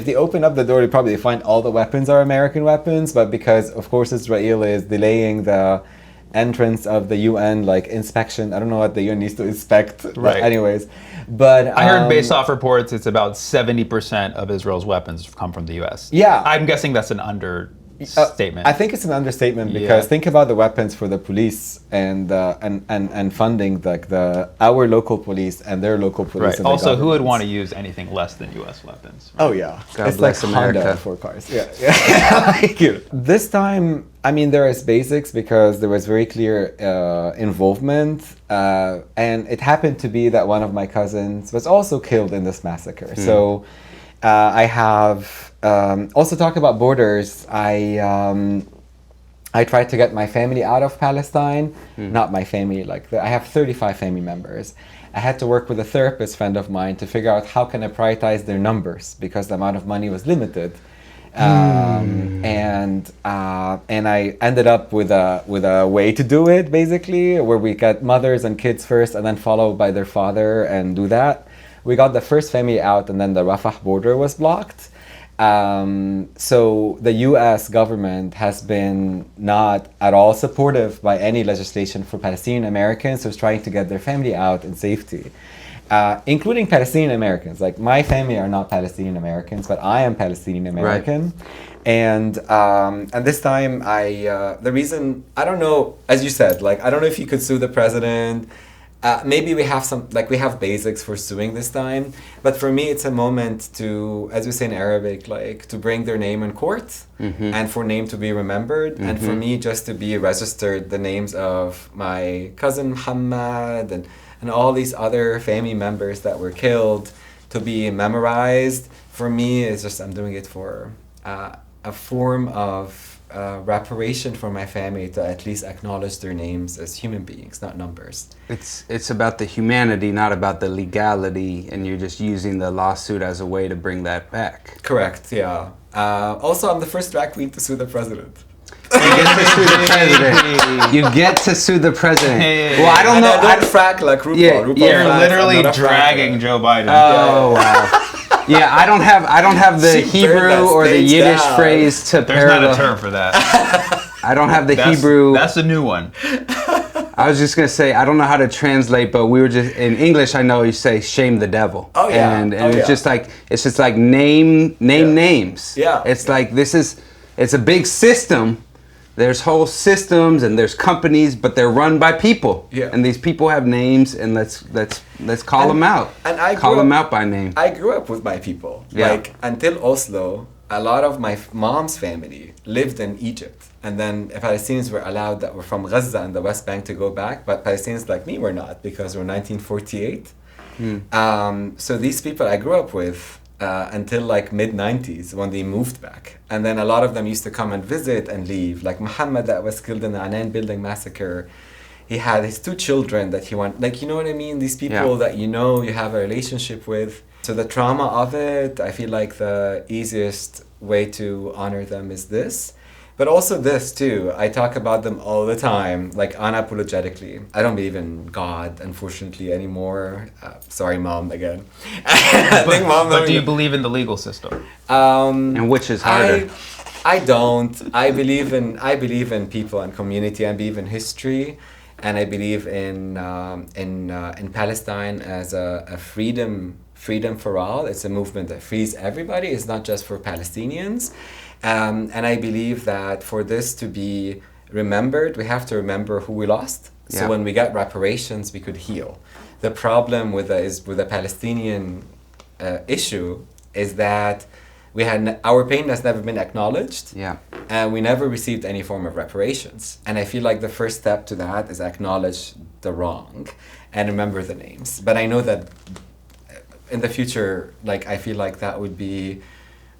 they open up the door, they probably find all the weapons are American weapons, but because of course Israel is delaying the entrance of the UN like inspection. I don't know what the UN needs to inspect. Right. Anyways, but I heard based off reports, it's about 70% of Israel's weapons come from the U.S. Yeah. I'm guessing that's an understatement. I think it's an understatement because think about the weapons for the police and funding like our local police and their local police. Right. And Also, who would want to use anything less than U.S. weapons? Right? Oh yeah, God it's bless like America. Honda for cars. Yeah. Thank you. This time, I mean, there is basics because there was very clear involvement, and it happened to be that one of my cousins was also killed in this massacre. So I have also talk about borders. I tried to get my family out of Palestine. Not my family, like I have 35 family members. I had to work with a therapist friend of mine to figure out how can I prioritize their numbers because the amount of money was limited. And I ended up with a way to do it basically, where we get mothers and kids first, and then followed by their father, and do that. We got the first family out, and then the Rafah border was blocked. So the U.S. government has been not at all supportive by any legislation for Palestinian Americans who's trying to get their family out in safety. Including Palestinian Americans. Like my family are not Palestinian Americans, but I am Palestinian American. Right. And this time the reason, I don't know, as you said, like I don't know if you could sue the president. Maybe we have basics for suing this time, but for me it's a moment to, as we say in Arabic, like to bring their name in court and for name to be remembered, and for me just to be registered the names of my cousin Muhammad and all these other family members that were killed to be memorized. For me, it's just I'm doing it for a form of reparation for my family to at least acknowledge their names as human beings, not numbers. It's about the humanity, not about the legality, and you're just using the lawsuit as a way to bring that back. Correct, yeah. Also, I'm the first drag queen to sue the president. You get to sue the president. You get to sue the president. Well, I don't know. I don't frack like RuPaul. Yeah, RuPaul You're fracks, literally I'm not a dragging fracker. Joe Biden. Oh wow. Yeah, I don't have the She burned Hebrew that or the stage Yiddish down. phrase to There's not a parallel. term for that. I don't have the That's, Hebrew. That's a new one. I was just gonna say I don't know how to translate, but we were just in English. I know you say shame the devil. Oh yeah. And Oh, it's yeah. just like name names. Yeah. It's like it's a big system. There's whole systems and there's companies, but they're run by people. Yeah. And these people have names, and let's call them out. And I call grew them up- out by name. I grew up with my people. Yeah. Like until Oslo, a lot of my mom's family lived in Egypt. And then Palestinians were allowed that were from Gaza and the West Bank to go back, but Palestinians like me were not because we're 1948. So these people I grew up with until like mid-90s when they moved back. And then a lot of them used to come and visit and leave. Like Muhammad that was killed in the Anan building massacre. He had his 2 children that he wanted, like, you know what I mean? These people that you know, you have a relationship with. So the trauma of it, I feel like the easiest way to honor them is this. But also this too, I talk about them all the time, like unapologetically. I don't believe in God, unfortunately, anymore. Sorry, Mom, again. I think Mom. But do you believe in the legal system? And which is harder? I don't. I believe in people and community. I believe in history, and I believe in Palestine as a freedom for all. It's a movement that frees everybody. It's not just for Palestinians. And I believe that for this to be remembered, we have to remember who we lost. So when we get reparations, we could heal. The problem with the Palestinian issue is that our pain has never been acknowledged. Yeah. And we never received any form of reparations. And I feel like the first step to that is acknowledge the wrong and remember the names. But I know that in the future, like, I feel like that would be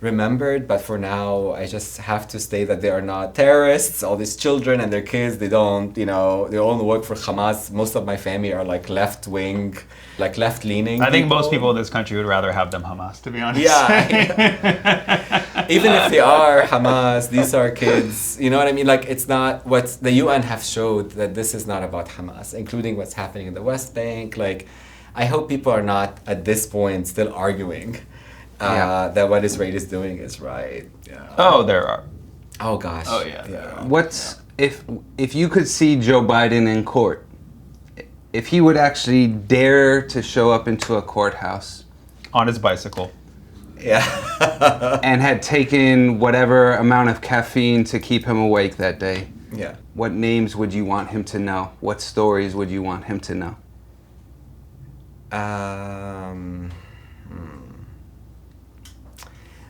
remembered, but for now I just have to state that they are not terrorists. All these children and their kids, they don't, they only work for Hamas. Most of my family are like left-wing, like left-leaning I think most people in this country would rather have them Hamas, to be honest. Yeah. Even if they are Hamas, these are kids, you know what I mean? Like, it's not what the UN have showed, that this is not about Hamas, including what's happening in the West Bank. Like, I hope people are not at this point still arguing that what Israel is doing is right. Yeah. Oh, there are. Oh gosh. Oh yeah. What's if you could see Joe Biden in court, if he would actually dare to show up into a courthouse On his bicycle. Yeah. and had taken whatever amount of caffeine to keep him awake that day, Yeah. what names would you want him to know? What stories would you want him to know?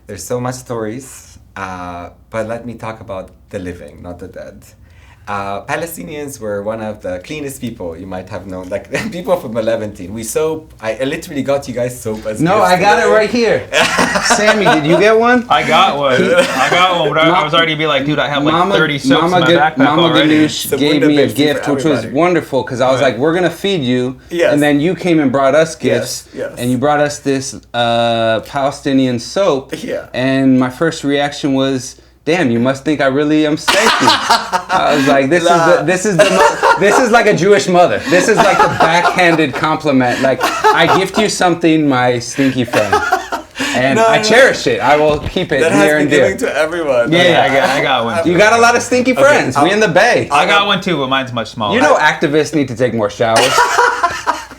There's so much stories, but let me talk about the living, not the dead. Palestinians were one of the cleanest people you might have known. Like, people from Levantine. I literally got you guys soap as No, gifts I got today. it right here. Sammy, did you get one? I got one. But I was already be like, dude, I have like 30 soaps in my backpack Mama already. Ganuush gave me a gift, which was wonderful, because I was like, we're going to feed you. Yes. And then you came and brought us gifts. Yes. And you brought us this Palestinian soap. Yeah. And my first reaction was, damn, you must think I really am stanky. I was like, this is like a Jewish mother. This is like the backhanded compliment. Like, I gift you something, my stinky friend. And I cherish it. I will keep it near and dear. That has been given to everyone. Yeah, I got one. You got a lot of stinky friends. We in the Bay. I got one too, but mine's much smaller. You know, activists need to take more showers.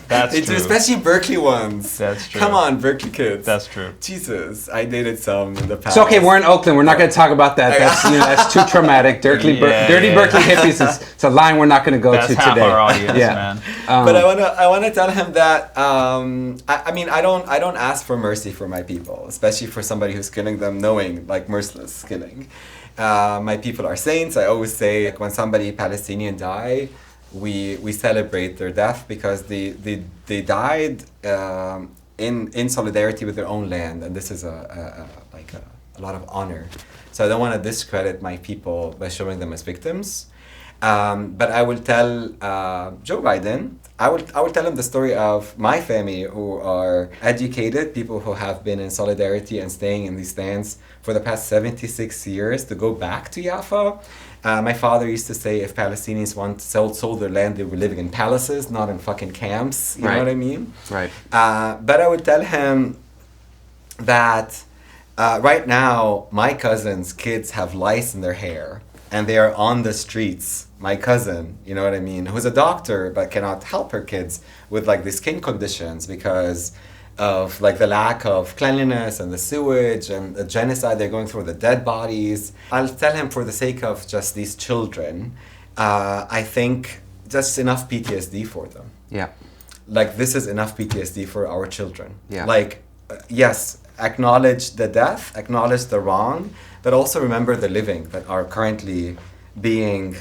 That's true. Especially Berkeley ones. That's true. Come on, Berkeley kids. That's true. Jesus, I dated some in the past. It's okay, we're in Oakland. We're not going to talk about that. That's too traumatic. Dirty Berkeley hippies. It's a line we're not going to go That's to half today. our audience, man. But I wanna tell him that I don't ask for mercy for my people, especially for somebody who's killing them, knowing, like, merciless killing. My people are saints. I always say, like, when somebody Palestinian die, we celebrate their death because they died in solidarity with their own land, and this is a lot of honor. So I don't want to discredit my people by showing them as victims. But I will tell Joe Biden, I will tell him the story of my family, who are educated, people who have been in solidarity and staying in these stands for the past 76 years to go back to Jaffa. My father used to say, if Palestinians sold their land, they were living in palaces, not in fucking camps. You know what I mean? Right. But I would tell him that right now, my cousin's kids have lice in their hair, and they are on the streets. My cousin, you know what I mean, who's a doctor but cannot help her kids with, like, the skin conditions because of, like, the lack of cleanliness and the sewage and the genocide they're going through, the dead bodies. I'll tell him, for the sake of just these children, I think just enough PTSD for them. Yeah. Like, this is enough PTSD for our children. Yeah. Like, yes, acknowledge the death, acknowledge the wrong, but also remember the living that are currently being,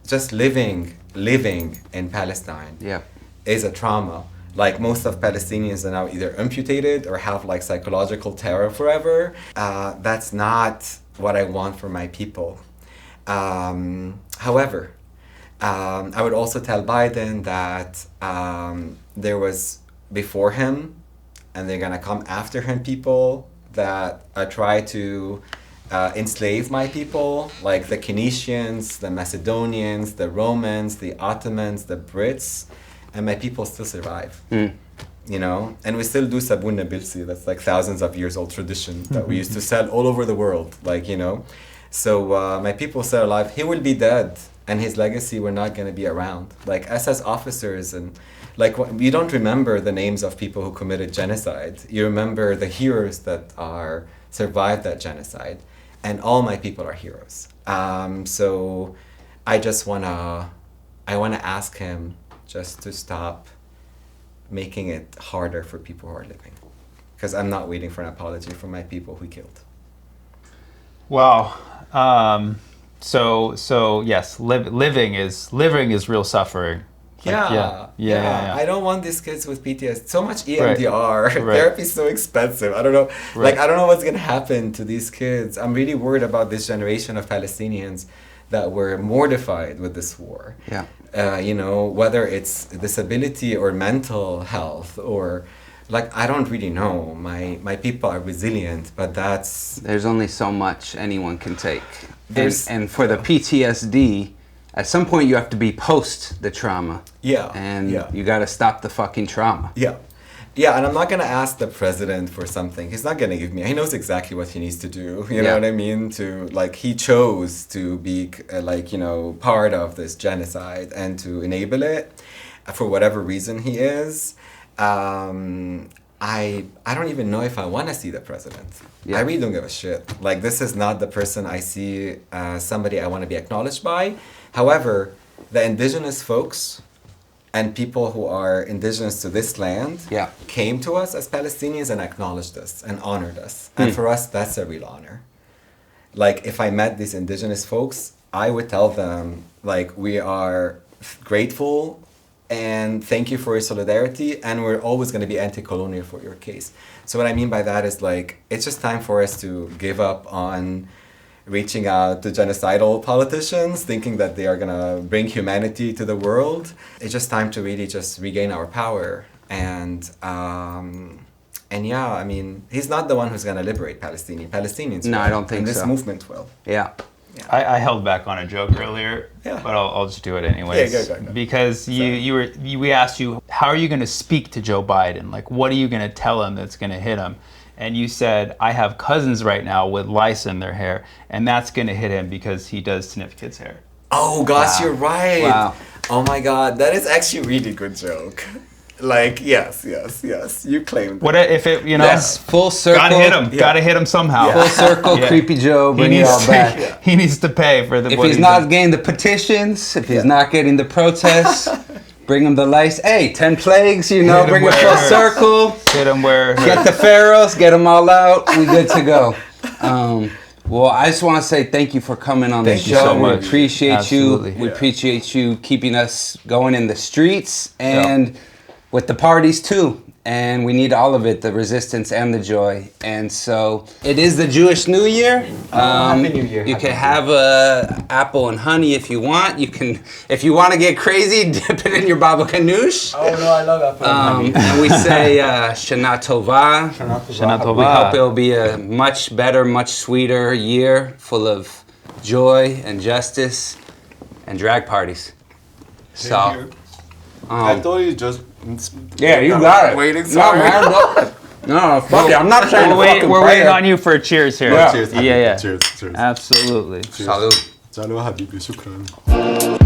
just living in Palestine. Yeah. Is a trauma. Like, most of Palestinians are now either amputated or have, like, psychological terror forever. That's not what I want for my people. However, I would also tell Biden that there was before him, and they're gonna come after him, people that try to enslave my people, like the Phoenicians, the Macedonians, the Romans, the Ottomans, the Brits, and my people still survive. You know, and we still do sabun nabilsi. That's like thousands of years old tradition that we used to sell all over the world. Like, you know, so my people still alive. He will be dead, and his legacy we're not going to be around. Like SS officers, and like, you don't remember the names of people who committed genocide. You remember the heroes that are survived that genocide, and all my people are heroes. So I just wanna ask him just to stop making it harder for people who are living. because I'm not waiting for an apology from my people who killed. Wow. So yes, living is real suffering. Yeah. I don't want these kids with PTSD. So much EMDR. Right. Therapy is so expensive. I don't know. Like, I don't know what's going to happen to these kids. I'm really worried about this generation of Palestinians that were mortified with this war. Yeah. Whether it's disability or mental health or... Like, I don't really know. My people are resilient, but there's only so much anyone can take. And for the PTSD, at some point you have to be post the trauma. Yeah. And you got to stop the fucking trauma. Yeah. Yeah, and I'm not going to ask the president for something. He's not going to give me... He knows exactly what he needs to do. You know what I mean? He chose to be, part of this genocide and to enable it for whatever reason he is. I don't even know if I want to see the president. I really don't give a shit. Like, this is not the person I see somebody I want to be acknowledged by. However, the indigenous folks and people who are indigenous to this land came to us as Palestinians and acknowledged us and honored us. And for us, that's a real honor. Like, if I met these indigenous folks, I would tell them, like, we are grateful and thank you for your solidarity, and we're always going to be anti-colonial for your case. So what I mean by that is, like, it's just time for us to give up on reaching out to genocidal politicians, thinking that they are going to bring humanity to the world. It's just time to really just regain our power. And I mean, he's not the one who's going to liberate Palestinians. No, I don't think so. And this movement will. Yeah. I held back on a joke earlier, but I'll just do it anyways. Go. Because we asked you, how are you going to speak to Joe Biden? Like, what are you going to tell him that's going to hit him? And you said, I have cousins right now with lice in their hair, and that's going to hit him because he does sniff kids' hair. Oh gosh, you're right. Wow. Oh my God, that is actually a really good joke. Like, yes, you claimed it. What if it, Yes, full circle. Gotta hit him. Gotta hit him somehow. Full circle, Creepy Joe, bring it all back. He needs to pay for the... If he's not getting the petitions, if he's not getting the protests, bring him the lice. Hey, 10 plagues, bring it full circle. Hit him where... Get the pharaohs, get them all out. We good to go. Well, I just want to say thank you for coming on the show. Thank you so much. We appreciate Absolutely. you. We appreciate you keeping us going in the streets and with the parties too. And we need all of it, the resistance and the joy. And so it is the Jewish New Year. Happy New Year. You can have a apple and honey if you want. You can, if you want to get crazy, dip it in your Mama Ganuush. Oh no, I love apple and honey. And we say Shana Tova. Shana Tova. We hope it'll be a much better, much sweeter year full of joy and justice and drag parties. So, I thought you just... Yeah, you got it. Waiting, sorry. No, fuck it. I'm not trying to fucking We're waiting play on you for a cheers here. Yeah. Cheers. Yeah. Cheers. Absolutely. Salud. Salud, Habibi. Shukran.